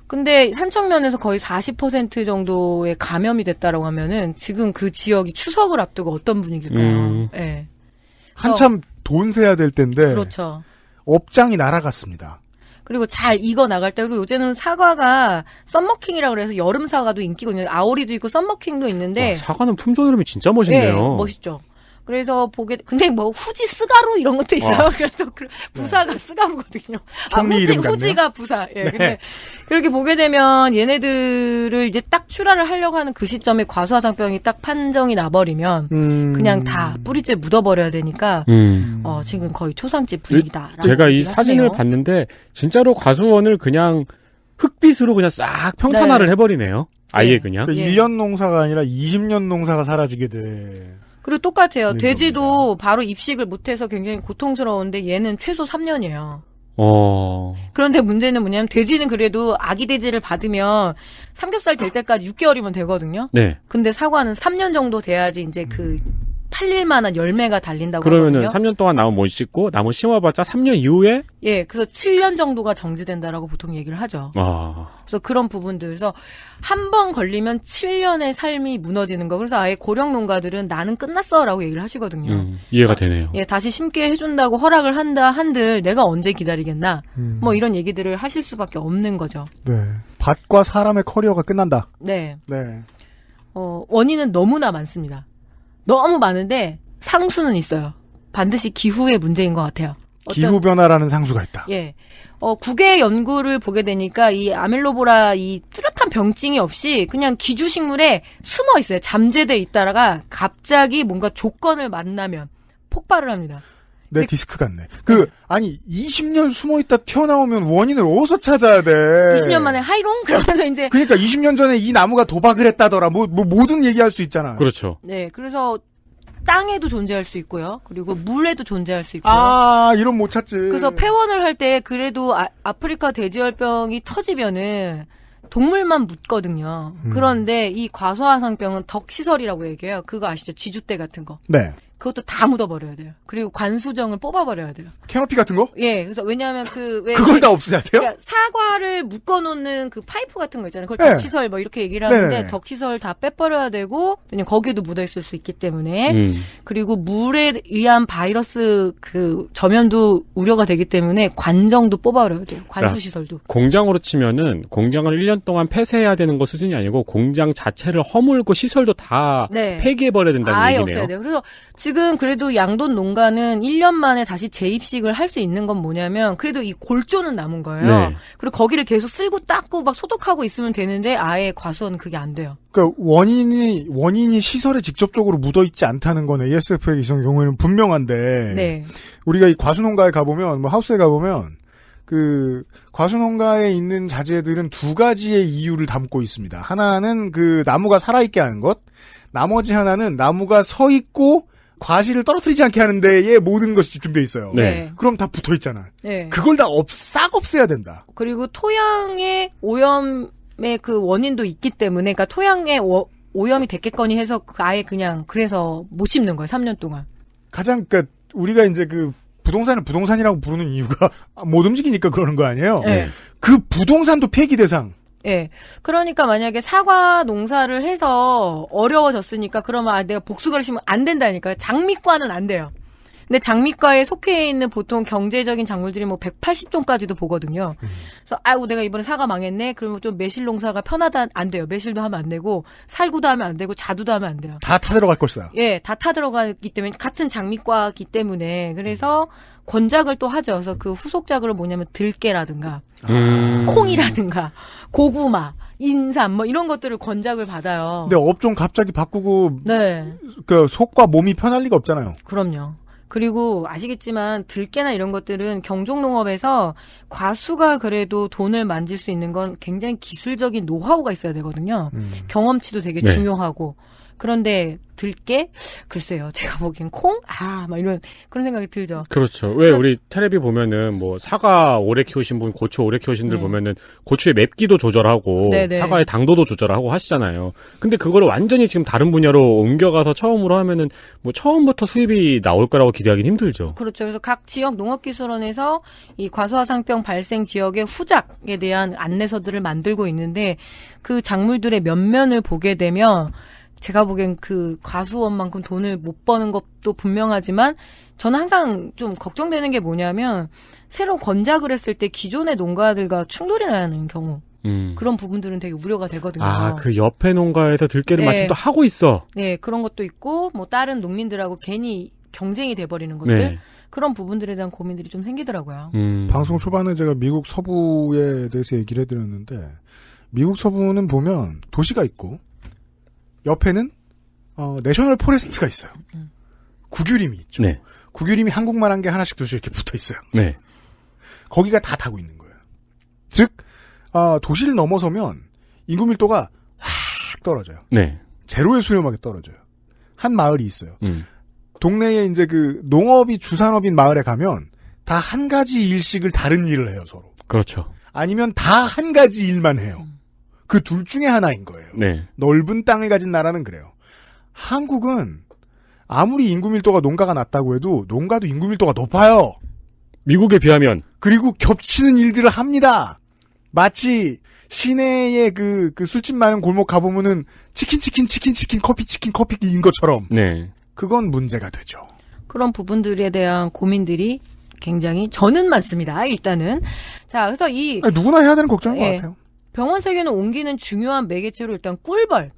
근데 산청면에서 거의 40% 정도의 감염이 됐다라고 하면은 지금 그 지역이 추석을 앞두고 어떤 분위기일까요? 네. 한참 돈 세야 될 텐데. 그렇죠. 업장이 날아갔습니다. 그리고 잘 익어 나갈 때, 그리고 요새는 사과가 썸머킹이라고 그래서 여름 사과도 인기거든요. 아오리도 있고 썸머킹도 있는데. 사과는 품종 흐름이 진짜 멋있네요. 네, 멋있죠. 그래서 근데 뭐 후지 스가루 이런 것도 있어요. 그래서 부사가 스가루거든요. 후지가 부사. 예. 근데 그렇게 보게 되면 얘네들을 이제 딱 출하를 하려고 하는 그 시점에 과수화상병이 딱 판정이 나버리면 그냥 다 뿌리째 묻어버려야 되니까 지금 거의 초상집 분위기다. 제가 이 사진을 봤는데 진짜로 과수원을 그냥 흙빛으로 그냥 싹 평탄화를 해버리네요. 아예 그냥. 1년 농사가 아니라 20년 농사가 사라지게 돼. 그리고 똑같아요. 네, 돼지도 바로 입식을 못해서 굉장히 고통스러운데 얘는 최소 3년이에요. 그런데 문제는 뭐냐면 돼지는 그래도 아기 돼지를 받으면 삼겹살 될 때까지 6개월이면 되거든요. 네. 근데 사과는 3년 정도 돼야지 이제 그 팔릴 만한 열매가 달린다고 그러면은 하거든요. 3년 동안 나무 못 씻고 나무 심어봤자 3년 이후에 예, 그래서 7년 정도가 정지된다라고 보통 얘기를 하죠. 그래서 그런 부분들. 그래서 한 번 걸리면 7년의 삶이 무너지는 거. 그래서 아예 고령 농가들은 나는 끝났어라고 얘기를 하시거든요. 이해가 되네요. 예, 다시 심게 해준다고 허락을 한다 한들 내가 언제 기다리겠나. 뭐 이런 얘기들을 하실 수밖에 없는 거죠. 네. 밭과 사람의 커리어가 끝난다. 네. 네. 원인은 너무나 많습니다. 너무 많은데 상수는 있어요. 반드시 기후의 문제인 것 같아요. 기후변화라는 상수가 있다. 예. 국외 연구를 보게 되니까 이 아멜로보라 이 뚜렷한 병증이 없이 그냥 기주식물에 숨어 있어요. 잠재돼 있다가 갑자기 뭔가 조건을 만나면 폭발을 합니다. 내 디스크 같네. 아니, 20년 숨어있다 튀어나오면 원인을 어디서 찾아야 돼? 20년 만에 하이롱? 그러면서 이제. 그러니까 20년 전에 이 나무가 도박을 했다더라. 모든 얘기할 수 있잖아. 그렇죠. 네, 그래서 땅에도 존재할 수 있고요. 그리고 물에도 존재할 수 있고요. 이런 못 찾지. 그래서 폐원을 할 때 그래도 아프리카 돼지열병이 터지면은 동물만 묻거든요. 그런데 이 과소화상병은 덕시설이라고 얘기해요. 그거 아시죠? 지주대 같은 거. 네. 그것도 다 묻어버려야 돼요. 그리고 관수정을 뽑아버려야 돼요. 캐노피 같은 거? 예, 그래서 왜냐하면 그걸 다 없애야 돼요? 그러니까 사과를 묶어놓는 그 파이프 같은 거 있잖아요. 그걸 네. 덕시설 뭐 이렇게 얘기를 하는데 네네. 덕시설 다 빼버려야 되고 왜냐면 거기에도 묻어있을 수 있기 때문에 그리고 물에 의한 바이러스 그 전염도 우려가 되기 때문에 관정도 뽑아버려야 돼요. 관수시설도. 공장으로 치면은 공장을 1년 동안 폐쇄해야 되는 거 수준이 아니고 공장 자체를 허물고 시설도 다 네. 폐기해버려야 된다는 아예 얘기네요. 없어야 돼요. 그래서 지금 그래도 양돈 농가는 1년 만에 다시 재입식을 할 수 있는 건 뭐냐면 그래도 이 골조는 남은 거예요. 네. 그리고 거기를 계속 쓸고 닦고 막 소독하고 있으면 되는데 아예 과수원 그게 안 돼요. 그러니까 원인이 시설에 직접적으로 묻어있지 않다는 건 ASF의 경우에는 분명한데. 네. 우리가 이 과수농가에 가보면, 하우스에 가보면, 과수농가에 있는 자재들은 두 가지의 이유를 담고 있습니다. 하나는 나무가 살아있게 하는 것, 나머지 하나는 나무가 서 있고 과실을 떨어뜨리지 않게 하는 데에 모든 것이 집중돼 있어요. 네. 그럼 다 붙어 있잖아. 네. 그걸 다 싹 없애야 된다. 그리고 토양의 오염의 그 원인도 있기 때문에, 그러니까 토양에 오염이 됐겠거니 해서 아예 그냥 그래서 못 심는 거예요. 3년 동안. 그러니까 우리가 이제 부동산을 부동산이라고 부르는 이유가 못 움직이니까 그러는 거 아니에요? 네. 그 부동산도 폐기 대상. 예. 그러니까 만약에 사과 농사를 해서 어려워졌으니까 그러면 내가 복수가를 심으면 안 된다니까요. 장미과는 안 돼요. 근데 장미과에 속해 있는 보통 경제적인 작물들이 180종까지도 보거든요. 그래서 아이고 내가 이번에 사과 망했네. 그러면 좀 매실 농사가 편하다 안 돼요. 매실도 하면 안 되고 살구도 하면 안 되고 자두도 하면 안 돼요. 다 타들어갈 것이다. 예, 다 타들어가기 때문에 같은 장미과기 때문에 그래서 권작을 또 하죠. 그래서 그 후속작으로 뭐냐면 들깨라든가 콩이라든가 고구마, 인삼 이런 것들을 권작을 받아요. 근데 업종 갑자기 바꾸고 네. 속과 몸이 편할 리가 없잖아요. 그럼요. 그리고 아시겠지만 들깨나 이런 것들은 경종농업에서 과수가 그래도 돈을 만질 수 있는 건 굉장히 기술적인 노하우가 있어야 되거든요. 경험치도 되게 네. 중요하고. 그런데 들깨? 글쎄요. 제가 보기엔 콩? 막 이런 그런 생각이 들죠. 그렇죠. 왜 우리 텔레비 보면은 사과 오래 키우신 분, 고추 오래 키우신 분 보면은 고추의 맵기도 조절하고 네네. 사과의 당도도 조절하고 하시잖아요. 근데 그거를 완전히 지금 다른 분야로 옮겨가서 처음으로 하면은 처음부터 수입이 나올 거라고 기대하기는 힘들죠. 그렇죠. 그래서 각 지역 농업기술원에서 이 과소화상병 발생 지역의 후작에 대한 안내서들을 만들고 있는데 그 작물들의 면면을 보게 되면 제가 보기엔 그 과수원만큼 돈을 못 버는 것도 분명하지만 저는 항상 좀 걱정되는 게 뭐냐면 새로 권작을 했을 때 기존의 농가들과 충돌이 나는 경우 그런 부분들은 되게 우려가 되거든요. 그 옆에 농가에서 들깨를 네. 마침 또 하고 있어. 네, 그런 것도 있고 다른 농민들하고 괜히 경쟁이 돼버리는 것들 네. 그런 부분들에 대한 고민들이 좀 생기더라고요. 방송 초반에 제가 미국 서부에 대해서 얘기를 해드렸는데 미국 서부는 보면 도시가 있고 옆에는 내셔널 포레스트가 있어요. 국유림이 있죠. 네. 국유림이 한국만한 게 하나씩 둘씩 이렇게 붙어 있어요. 네. 거기가 다 타고 있는 거예요. 즉 도시를 넘어서면 인구 밀도가 확 떨어져요. 네. 제로에 수렴하게 떨어져요. 한 마을이 있어요. 동네에 이제 그 농업이 주산업인 마을에 가면 다 한 가지 일식을 다른 일을 해요, 서로. 그렇죠. 아니면 다 한 가지 일만 해요. 그 둘 중에 하나인 거예요. 네. 넓은 땅을 가진 나라는 그래요. 한국은 아무리 인구 밀도가 농가가 낮다고 해도 농가도 인구 밀도가 높아요. 미국에 비하면. 그리고 겹치는 일들을 합니다. 마치 시내에 그 술집 많은 골목 가보면은 치킨, 커피인 것처럼. 네. 그건 문제가 되죠. 그런 부분들에 대한 고민들이 굉장히 저는 많습니다. 일단은. 자, 그래서 누구나 해야 되는 걱정인 것 같아요. 병원 세계는 옮기는 중요한 매개체로 일단 꿀벌.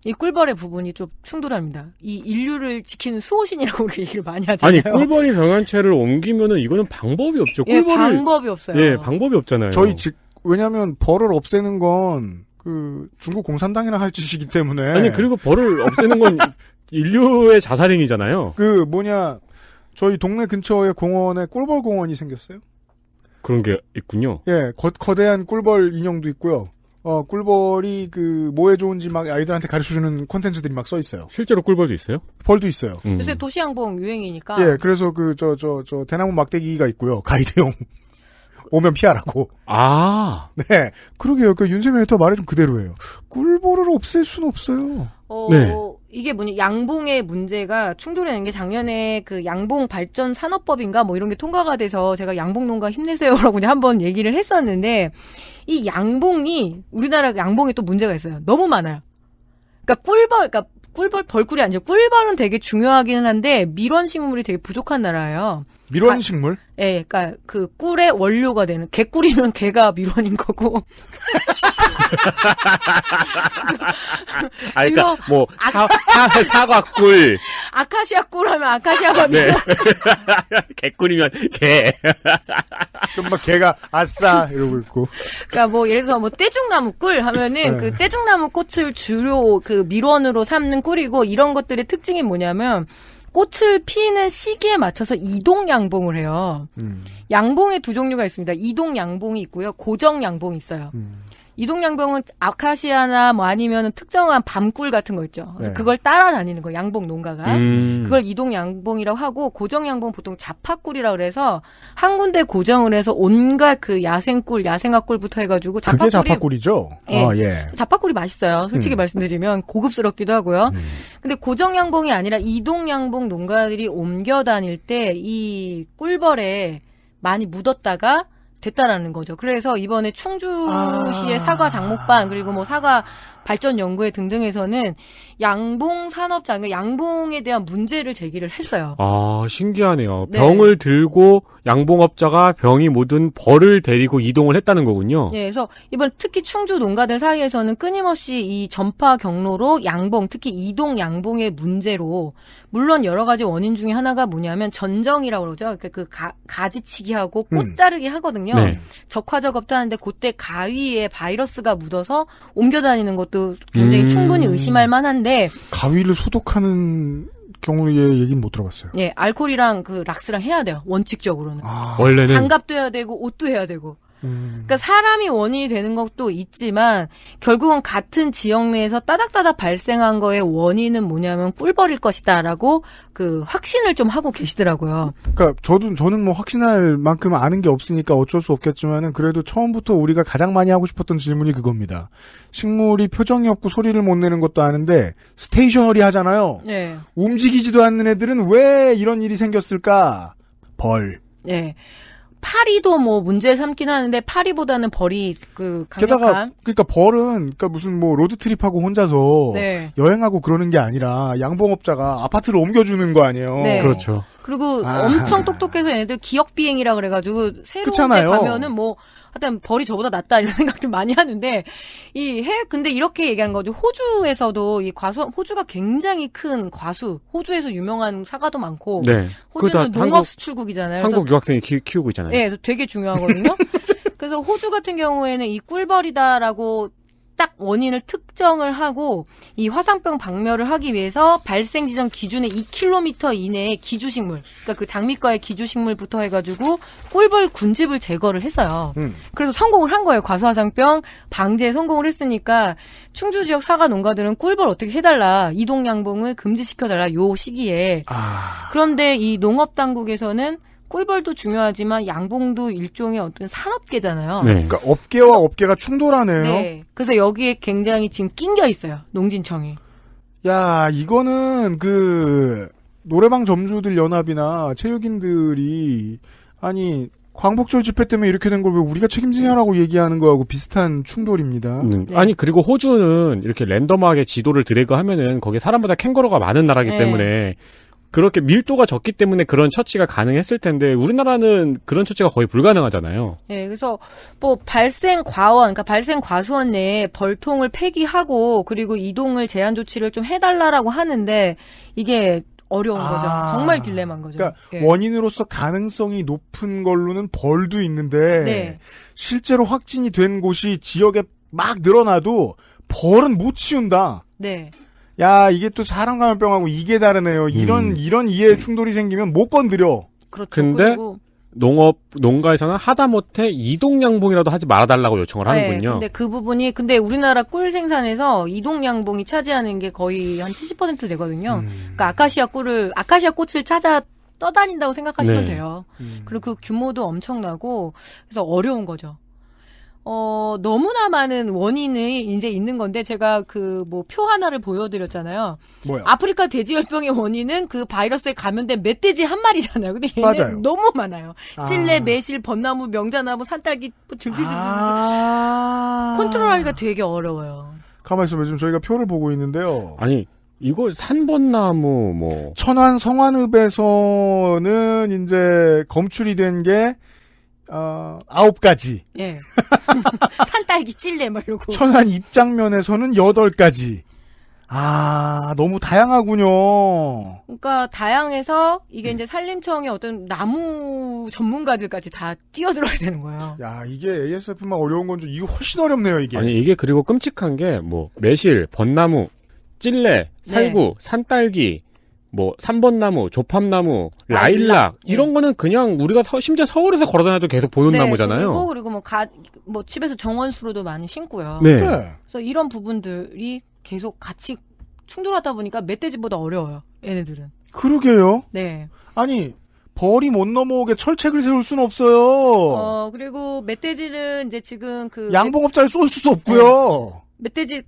이 꿀벌의 부분이 좀 충돌합니다. 이 인류를 지키는 수호신이라고 우리 얘기를 많이 하잖아요. 아니, 꿀벌이 병원체를 옮기면은 이거는 방법이 없죠. 예, 방법이 없어요. 예, 방법이 없잖아요. 왜냐면 벌을 없애는 건 중국 공산당이나 할 짓이기 때문에. 아니, 그리고 벌을 없애는 건 인류의 자살행위잖아요. 저희 동네 근처에 공원에 꿀벌 공원이 생겼어요. 그런 게 있군요. 예, 거대한 꿀벌 인형도 있고요. 꿀벌이 뭐에 좋은지 막 아이들한테 가르쳐주는 콘텐츠들이 막 써 있어요. 실제로 꿀벌도 있어요? 벌도 있어요. 요새 도시양봉 유행이니까. 예, 그래서 대나무 막대기가 있고요. 가이드용. 오면 피하라고. 아. 네. 그러게요. 윤세민 에디터 말이 좀 그대로예요. 꿀벌을 없앨 수는 없어요. 네. 이게 양봉의 문제가 충돌하는 게 작년에 그 양봉 발전 산업법인가 뭐 이런 게 통과가 돼서 제가 양봉 농가 힘내세요라고 한번 얘기를 했었는데 이 양봉이 우리나라 양봉에 또 문제가 있어요. 너무 많아요. 그러니까 꿀벌 벌꿀이 아니죠. 꿀벌은 되게 중요하기는 한데 밀원 식물이 되게 부족한 나라예요. 밀원 식물? 예, 그러니까 그 꿀의 원료가 되는 개꿀이면 개가 밀원인 거고. 그러니까 뭐 사과꿀, 아카시아 꿀 하면 아카시아가 밀원. 네. 개꿀이면 개. 그럼 막 개가 아싸 이러고 있고. 그러니까 뭐 예를 들어서 뭐 떼죽나무 꿀 하면은 네. 그 떼죽나무 꽃을 주로 그 밀원으로 삼는 꿀이고 이런 것들의 특징이 뭐냐면. 꽃을 피는 시기에 맞춰서 이동 양봉을 해요. 양봉에 두 종류가 있습니다. 이동 양봉이 있고요. 고정 양봉이 있어요. 이동 양봉은 아카시아나 뭐 아니면 특정한 밤꿀 같은 거 있죠. 그래서 네. 그걸 따라다니는 거 양봉 농가가. 그걸 이동 양봉이라고 하고 고정 양봉 보통 자파꿀이라고 그래서 한 군데 고정을 해서 온갖 그 야생꿀, 야생화꿀부터 해가지고 그게 자파꿀이죠? 예. 예. 자파꿀이 맛있어요. 솔직히 말씀드리면 고급스럽기도 하고요. 근데 고정 양봉이 아니라 이동 양봉 농가들이 옮겨 다닐 때 이 꿀벌에 많이 묻었다가 됐다라는 거죠. 그래서 이번에 충주시의 사과 장목반 그리고 뭐 사과 발전 연구회 등등에서는 양봉 산업자, 그러니까 양봉에 대한 문제를 제기를 했어요. 아, 신기하네요. 네. 병을 들고 양봉업자가 병이 묻은 벌을 데리고 이동을 했다는 거군요. 예, 그래서 이번 특히 충주 농가들 사이에서는 끊임없이 이 전파 경로로 양봉, 특히 이동 양봉의 문제로 물론 여러 가지 원인 중에 하나가 뭐냐면 전정이라고 그러죠. 그러니까 그 가지치기하고 꽃 자르기 하거든요. 네. 적화작업도 하는데 그때 가위에 바이러스가 묻어서 옮겨 다니는 것도 굉장히 충분히 의심할 만한데 가위를 소독하는 경우의 얘기는 못 들어봤어요. 예, 알코올이랑 그 락스랑 해야 돼요. 원칙적으로는. 원래는 장갑도 해야 되고 옷도 해야 되고. 그러니까 사람이 원인이 되는 것도 있지만 결국은 같은 지역 내에서 따닥따닥 발생한 거의 원인은 뭐냐면 꿀벌일 것이다라고 그 확신을 좀 하고 계시더라고요. 그러니까 저는 뭐 확신할 만큼 아는 게 없으니까 어쩔 수 없겠지만은 그래도 처음부터 우리가 가장 많이 하고 싶었던 질문이 그겁니다. 식물이 표정이 없고 소리를 못 내는 것도 아는데 스테이셔너리 하잖아요. 네. 움직이지도 않는 애들은 왜 이런 일이 생겼을까? 벌. 네. 파리도 뭐 문제 삼긴 하는데 파리보다는 벌이 그 강력한. 게다가 그러니까 벌은 그러니까 무슨 뭐 로드트립하고 혼자서 네. 여행하고 그러는 게 아니라 양봉업자가 아파트를 옮겨주는 거 아니에요. 네. 그렇죠. 그리고 엄청 똑똑해서 얘네들 기억 비행이라 그래가지고 새로운 데 가면은 뭐 하여튼 벌이 저보다 낫다 이런 생각도 많이 하는데 근데 이렇게 얘기하는 거죠. 호주에서도 호주가 굉장히 큰 과수, 호주에서 유명한 사과도 많고 네. 호주는 농업 수출국이잖아요. 한국 유학생이 키우고 있잖아요. 네, 되게 중요하거든요. 그래서 호주 같은 경우에는 이 꿀벌이다라고 딱 원인을 특정을 하고 이 화상병 박멸을 하기 위해서 발생 지점 기준의 2km 이내의 기주식물, 그러니까 그 장미과의 기주식물부터 해가지고 꿀벌 군집을 제거를 했어요. 그래서 성공을 한 거예요. 과수화상병 방제에 성공을 했으니까 충주 지역 사과 농가들은 꿀벌 어떻게 해달라, 이동 양봉을 금지시켜달라 요 시기에. 그런데 이 농업당국에서는 꿀벌도 중요하지만 양봉도 일종의 어떤 산업계잖아요. 네. 그러니까 업계와 업계가 충돌하네요. 네. 그래서 여기에 굉장히 지금 낑겨 있어요. 농진청이. 야, 이거는 그 노래방 점주들 연합이나 체육인들이 아니 광복절 집회 때문에 이렇게 된 걸 왜 우리가 책임지냐라고 얘기하는 거하고 비슷한 충돌입니다. 네. 아니 그리고 호주는 이렇게 랜덤하게 지도를 드래그 하면은 거기에 사람보다 캥거루가 많은 나라기 네. 때문에 그렇게 밀도가 적기 때문에 그런 처치가 가능했을 텐데 우리나라는 그런 처치가 거의 불가능하잖아요. 네, 그래서 뭐 발생 과원, 그러니까 발생 과수원 내에 벌통을 폐기하고 그리고 이동을 제한 조치를 좀 해달라라고 하는데 이게 어려운 거죠. 정말 딜레마인 거죠. 그러니까 예. 원인으로서 가능성이 높은 걸로는 벌도 있는데 네. 실제로 확진이 된 곳이 지역에 막 늘어나도 벌은 못 치운다. 네. 야, 이게 또 사람 감염병하고 이게 다르네요. 이런 이해 충돌이 생기면 못 건드려. 그렇죠. 근데 그리고 농가에서는 하다못해 이동양봉이라도 하지 말아달라고 요청을 하는군요. 근데 그 부분이, 근데 우리나라 꿀 생산에서 이동양봉이 차지하는 게 거의 한 70% 되거든요. 그러니까 아카시아 꽃을 찾아 떠다닌다고 생각하시면 네. 돼요. 그리고 그 규모도 엄청나고, 그래서 어려운 거죠. 너무나 많은 원인이 이제 있는 건데, 제가 그 뭐 표 하나를 보여드렸잖아요. 뭐야? 아프리카 돼지열병의 원인은 그 바이러스에 감염된 멧돼지 한 마리잖아요. 근데 얘는 맞아요. 너무 많아요. 찔레, 매실, 벚나무, 명자나무, 산딸기, 줄줄줄줄. 컨트롤하기가 되게 어려워요. 가만히 있어봐요. 지금 저희가 표를 보고 있는데요. 아니 이거 산벚나무 뭐 천안 성안읍에서는 이제 검출이 된 게 9가지. 예. 산딸기, 찔레 막 이러고. 천안 입장면에서는 8가지. 너무 다양하군요. 그러니까 다양해서 이게 이제 산림청의 어떤 나무 전문가들까지 다 뛰어들어야 되는 거예요. 야, 이게 ASF만 어려운 건 좀 이거 훨씬 어렵네요, 이게. 아니 이게 그리고 끔찍한 게 뭐 매실, 벚나무, 찔레, 살구, 산딸기, 뭐 삼번나무, 조팝나무, 라일락 이런 거는 그냥 우리가 심지어 서울에서 걸어다녀도 계속 보는 나무잖아요. 그리고 뭐 집에서 정원수로도 많이 심고요. 네. 그래서 이런 부분들이 계속 같이 충돌하다 보니까 멧돼지보다 어려워요. 얘네들은. 그러게요. 네. 아니 벌이 못 넘어오게 철책을 세울 수는 없어요. 그리고 멧돼지는 이제 지금 양봉업자를 쏠 수도 없고요. 멧돼지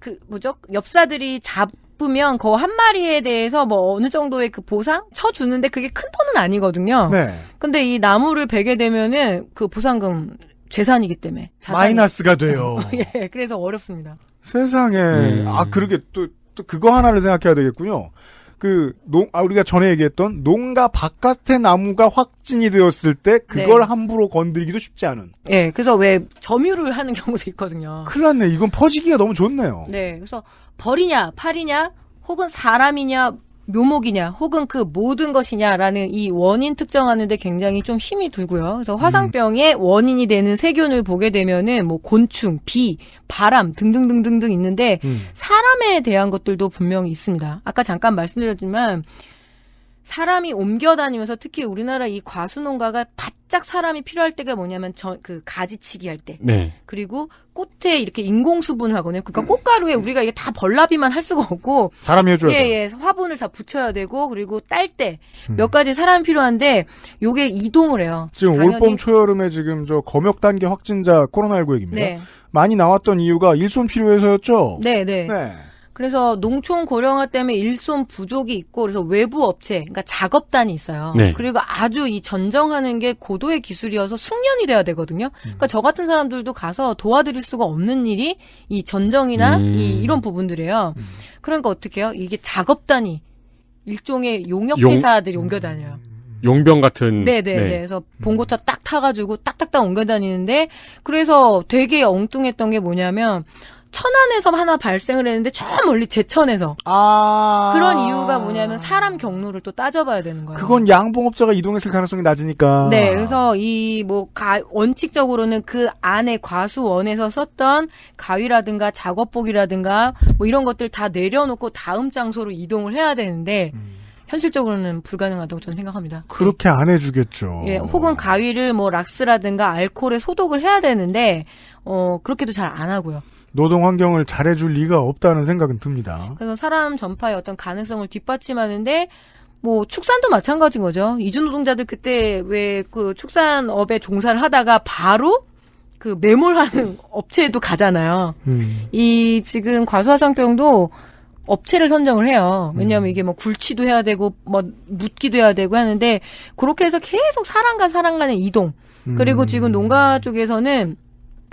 엽사들이 잡으면 그 한 마리에 대해서 뭐 어느 정도의 그 보상 쳐주는데 그게 큰 돈은 아니거든요. 네. 근데 이 나무를 베게 되면은 그 보상금 재산이기 때문에 마이너스가 돼요. 예, 그래서 어렵습니다. 세상에. 그러게 또 그거 하나를 생각해야 되겠군요. 우리가 전에 얘기했던 농가 바깥의 나무가 확진이 되었을 때 그걸 함부로 건드리기도 쉽지 않은. 예, 그래서 왜 점유를 하는 경우도 있거든요. 큰일 났네. 이건 퍼지기가 너무 좋네요. 네, 그래서 벌이냐, 팔이냐, 혹은 사람이냐, 묘목이냐, 혹은 그 모든 것이냐라는 이 원인 특정하는데 굉장히 좀 힘이 들고요. 그래서 화상병의 원인이 되는 세균을 보게 되면은 뭐 곤충, 비, 바람 등등등등등 있는데 사람에 대한 것들도 분명히 있습니다. 아까 잠깐 말씀드렸지만 사람이 옮겨다니면서 특히 우리나라 이 과수농가가 바짝 사람이 필요할 때가 뭐냐면 가지치기 할 때. 네. 그리고 꽃에 이렇게 인공수분을 하거든요. 그러니까 꽃가루에 우리가 이게 다 벌나비만 할 수가 없고. 사람이 해줘야 돼요. 예, 화분을 다 붙여야 되고, 그리고 딸 때 몇 가지 사람이 필요한데, 요게 이동을 해요. 지금 당연히. 올봄 초여름에 지금 검역 단계 확진자 코로나19 얘기입니다. 네. 많이 나왔던 이유가 일손 필요해서였죠? 네. 네. 그래서 농촌 고령화 때문에 일손 부족이 있고 그래서 외부 업체, 그러니까 작업단이 있어요. 네. 그리고 아주 이 전정하는 게 고도의 기술이어서 숙련이 돼야 되거든요. 그러니까 저 같은 사람들도 가서 도와드릴 수가 없는 일이 이 전정이나 이런 부분들이에요. 그러니까 어떻게 해요? 이게 작업단이 일종의 용역회사들이 옮겨다녀요. 용병 같은. 네네네. 그래서 봉고차 딱 타가지고 딱딱딱 옮겨다니는데 그래서 되게 엉뚱했던 게 뭐냐면 천안에서 하나 발생을 했는데 저 멀리 제천에서. 그런 이유가 뭐냐면 사람 경로를 또 따져봐야 되는 거예요. 그건 양봉업자가 이동했을 가능성이 낮으니까. 네, 그래서 원칙적으로는 그 안에 과수원에서 썼던 가위라든가 작업복이라든가 뭐 이런 것들 다 내려놓고 다음 장소로 이동을 해야 되는데 현실적으로는 불가능하다고 저는 생각합니다. 그렇게 안 해주겠죠. 예, 혹은 가위를 뭐 락스라든가 알코올에 소독을 해야 되는데 그렇게도 잘 안 하고요. 노동 환경을 잘해줄 리가 없다는 생각은 듭니다. 그래서 사람 전파의 어떤 가능성을 뒷받침하는데 뭐 축산도 마찬가지인 거죠. 이주노동자들 그때 왜 그 축산업에 종사를 하다가 바로 그 매몰하는 업체에도 가잖아요. 이 지금 과수화상병도 업체를 선정을 해요. 왜냐하면 이게 뭐 굴치도 해야 되고 뭐 묻기도 해야 되고 하는데 그렇게 해서 계속 사람 간의 이동. 그리고 지금 농가 쪽에서는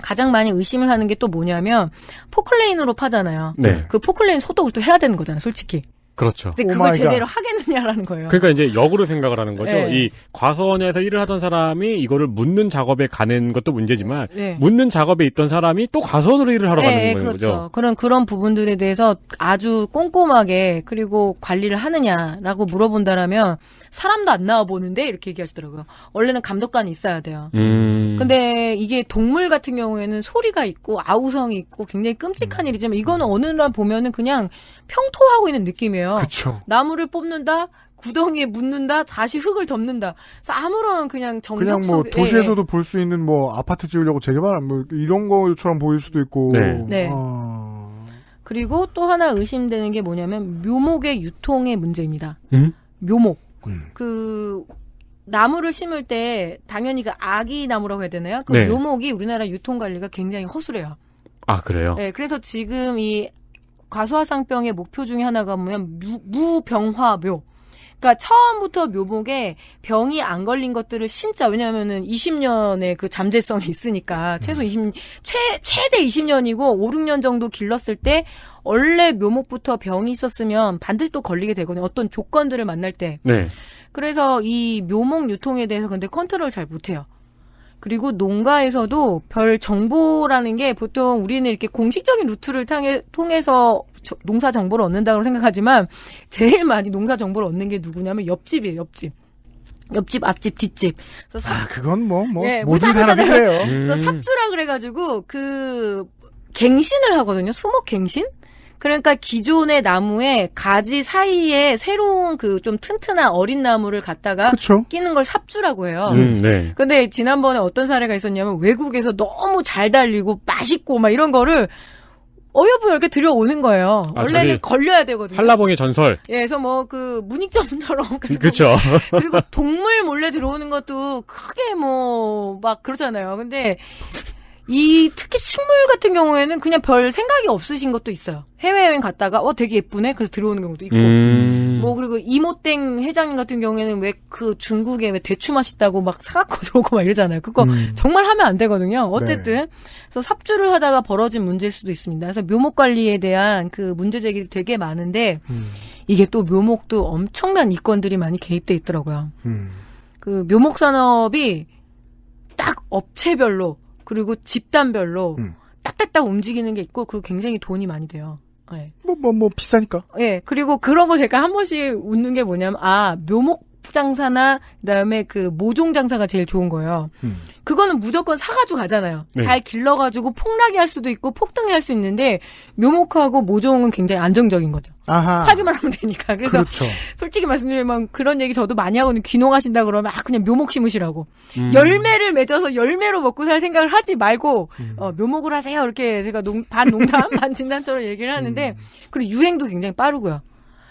가장 많이 의심을 하는 게 또 뭐냐면 포클레인으로 파잖아요. 네. 그 포클레인 소독을 또 해야 되는 거잖아요, 솔직히. 그렇죠. 근데 그걸 제대로 하겠느냐라는 거예요. 그러니까 이제 역으로 생각을 하는 거죠. 네. 이 과수원에서 일을 하던 사람이 이거를 묻는 작업에 가는 것도 문제지만 네. 묻는 작업에 있던 사람이 또 과수원으로 일을 하러 가는 거예요. 그렇죠. 그런 부분들에 대해서 아주 꼼꼼하게 그리고 관리를 하느냐라고 물어본다라면 사람도 안 나와 보는데 이렇게 얘기하시더라고요. 원래는 감독관이 있어야 돼요. 근데 이게 동물 같은 경우에는 소리가 있고 아우성이 있고 굉장히 끔찍한 일이지만 이거는 어느 날 보면은 그냥 평토하고 있는 느낌이에요. 그렇죠. 나무를 뽑는다, 구덩이에 묻는다, 다시 흙을 덮는다. 그래서 아무런 그냥 정적 그냥 뭐 속에 도시에서도 볼 수 있는 뭐 아파트 지으려고 재개발 뭐 이런 것처럼 보일 수도 있고. 네. 그리고 또 하나 의심되는 게 뭐냐면 묘목의 유통의 문제입니다. 묘목. 그 나무를 심을 때 당연히 그 아기 나무라고 해야 되나요? 그 네. 묘목이 우리나라 유통 관리가 굉장히 허술해요. 아, 그래요? 네, 그래서 지금 이 과수화상병의 목표 중에 하나가 뭐냐면 무병화묘. 그러니까 처음부터 묘목에 병이 안 걸린 것들을 심자. 왜냐하면은 20년의 그 잠재성이 있으니까 최대 20년이고 5, 6년 정도 길렀을 때 원래 묘목부터 병이 있었으면 반드시 또 걸리게 되거든요. 어떤 조건들을 만날 때. 네. 그래서 이 묘목 유통에 대해서 근데 컨트롤을 잘 못해요. 그리고 농가에서도 별 정보라는 게 보통 우리는 이렇게 공식적인 루트를 통해서 농사 정보를 얻는다고 생각하지만 제일 많이 농사 정보를 얻는 게 누구냐면 옆집이에요, 옆집. 옆집, 앞집, 뒷집. 그래서 그건 네, 모든 사람이 그래요. 그래서 삽주라 그래가지고 갱신을 하거든요. 수목 갱신? 그러니까 기존의 나무에 가지 사이에 새로운 그 좀 튼튼한 어린 나무를 갖다가 그쵸? 끼는 걸 삽주라고 해요. 네. 근데 지난번에 어떤 사례가 있었냐면 외국에서 너무 잘 달리고 맛있고 막 이런 거를 어여부 이렇게 들여오는 거예요. 원래는 걸려야 되거든요. 한라봉의 전설. 예, 그래서 뭐 그 문익점처럼 그렇죠. 그리고 동물 몰래 들어오는 것도 크게 뭐 막 그러잖아요. 근데 특히 식물 같은 경우에는 그냥 별 생각이 없으신 것도 있어요. 해외여행 갔다가 되게 예쁘네. 그래서 들어오는 경우도 있고. 뭐 그리고 이모땡 회장님 같은 경우에는 왜 그 중국에 왜 대추 맛있다고 막 사갖고 들어오고 막 이러잖아요. 그거 정말 하면 안 되거든요. 어쨌든 네. 그래서 삽주를 하다가 벌어진 문제일 수도 있습니다. 그래서 묘목 관리에 대한 그 문제 제기들이 되게 많은데 이게 또 묘목도 엄청난 이권들이 많이 개입돼 있더라고요. 그 묘목 산업이 딱 업체별로 그리고 집단별로 딱딱딱 움직이는 게 있고 그리고 굉장히 돈이 많이 돼요. 네. 비싸니까. 예. 그리고 그런 거 제가 한 번씩 웃는 게 뭐냐면 묘목 장사나 그다음에 그 모종 장사가 제일 좋은 거예요. 그거는 무조건 사가지고 가잖아요. 네. 잘 길러가지고 폭락이 할 수도 있고 폭등이 할 수 있는데 묘목하고 모종은 굉장히 안정적인 거죠. 아하. 파기만 하면 되니까. 그래서 그렇죠. 솔직히 말씀드리면 그런 얘기 저도 많이 하거든요. 귀농하신다 그러면 그냥 묘목 심으시라고. 열매를 맺어서 열매로 먹고 살 생각을 하지 말고 묘목을 하세요. 이렇게 제가 반 농담 반 진담처럼 얘기를 하는데 그리고 유행도 굉장히 빠르고요.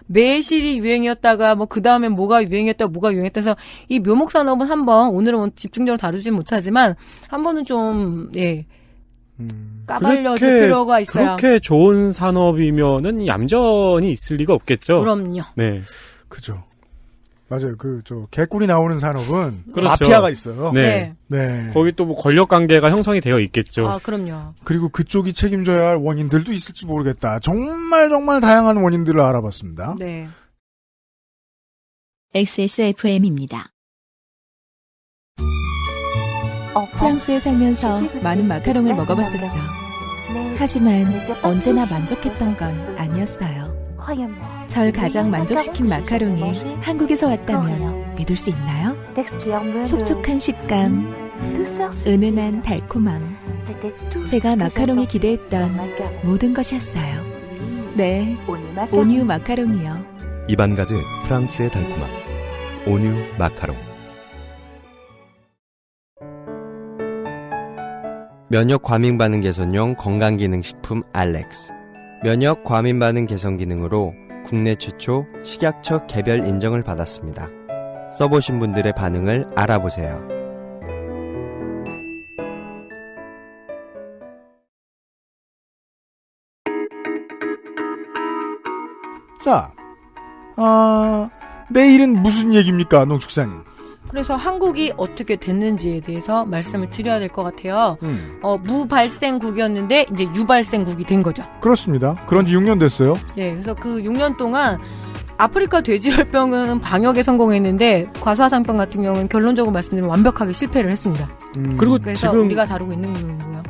매실이 유행이었다가 그 다음에 뭐가 유행이었다가 뭐가 유행했다서 이 묘목 산업은 오늘은 집중적으로 다루진 못하지만 한 번은 좀 까발려질 필요가 있어요. 그렇게 좋은 산업이면은 얌전히 있을 리가 없겠죠. 그럼요. 네. 그죠. 맞아요. 개꿀이 나오는 산업은 그렇죠. 마피아가 있어요. 네. 네. 거기 또 권력 관계가 형성이 되어 있겠죠. 아, 그럼요. 그리고 그쪽이 책임져야 할 원인들도 있을지 모르겠다. 정말 다양한 원인들을 알아봤습니다. 네. XSFM입니다. 프랑스에 살면서 많은 마카롱을 먹어봤었죠. 하지만 언제나 만족했던 건 아니었어요. 절 가장 만족시킨 마카롱이 한국에서 왔다면 믿을 수 있나요? 촉촉한 식감, 은은한 달콤함. 제가 마카롱이 기대했던 모든 것이었어요. 네, 오뉴 마카롱이요. 입안 가득 프랑스의 달콤함. 오뉴 마카롱. 면역 과민 반응 개선용 건강기능식품 알렉스. 면역 과민 반응 개선 기능으로 국내 최초 식약처 개별 인정을 받았습니다. 써보신 분들의 반응을 알아보세요. 자, 내일은 무슨 얘기입니까, 농축사님? 그래서 한국이 어떻게 됐는지에 대해서 말씀을 드려야 될 것 같아요. 무발생국이었는데 이제 유발생국이 된 거죠. 그렇습니다. 그런 지 6년 됐어요. 네, 그래서 그 6년 동안 아프리카 돼지열병은 방역에 성공했는데 과수화상병 같은 경우는 결론적으로 말씀드리면 완벽하게 실패를 했습니다. 그리고 그래서 지금 우리가 다루고 있는 거고요.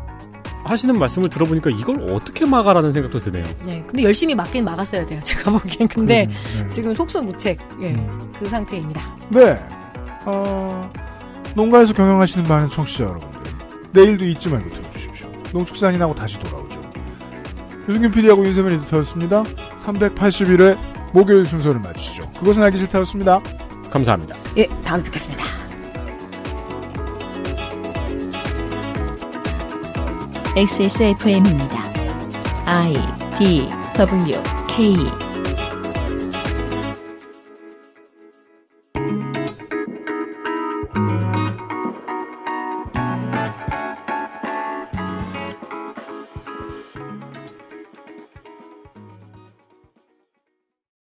하시는 말씀을 들어보니까 이걸 어떻게 막아라는 생각도 드네요. 네, 근데 열심히 막긴 막았어야 돼요. 제가 보기엔. 근데 지금 속수무책 그 상태입니다. 네. 농가에서 경영하시는 많은 청취자 여러분들, 내일도 잊지 말고 들어주십시오. 농축산인하고 다시 돌아오죠. 유승균 PD하고 윤세민 에디터였습니다. 381회 목요일 순서를 마치죠. 그것은 알기 싫다였습니다. 감사합니다. 예, 다음에 뵙겠습니다. XSFM입니다. I, D, W, K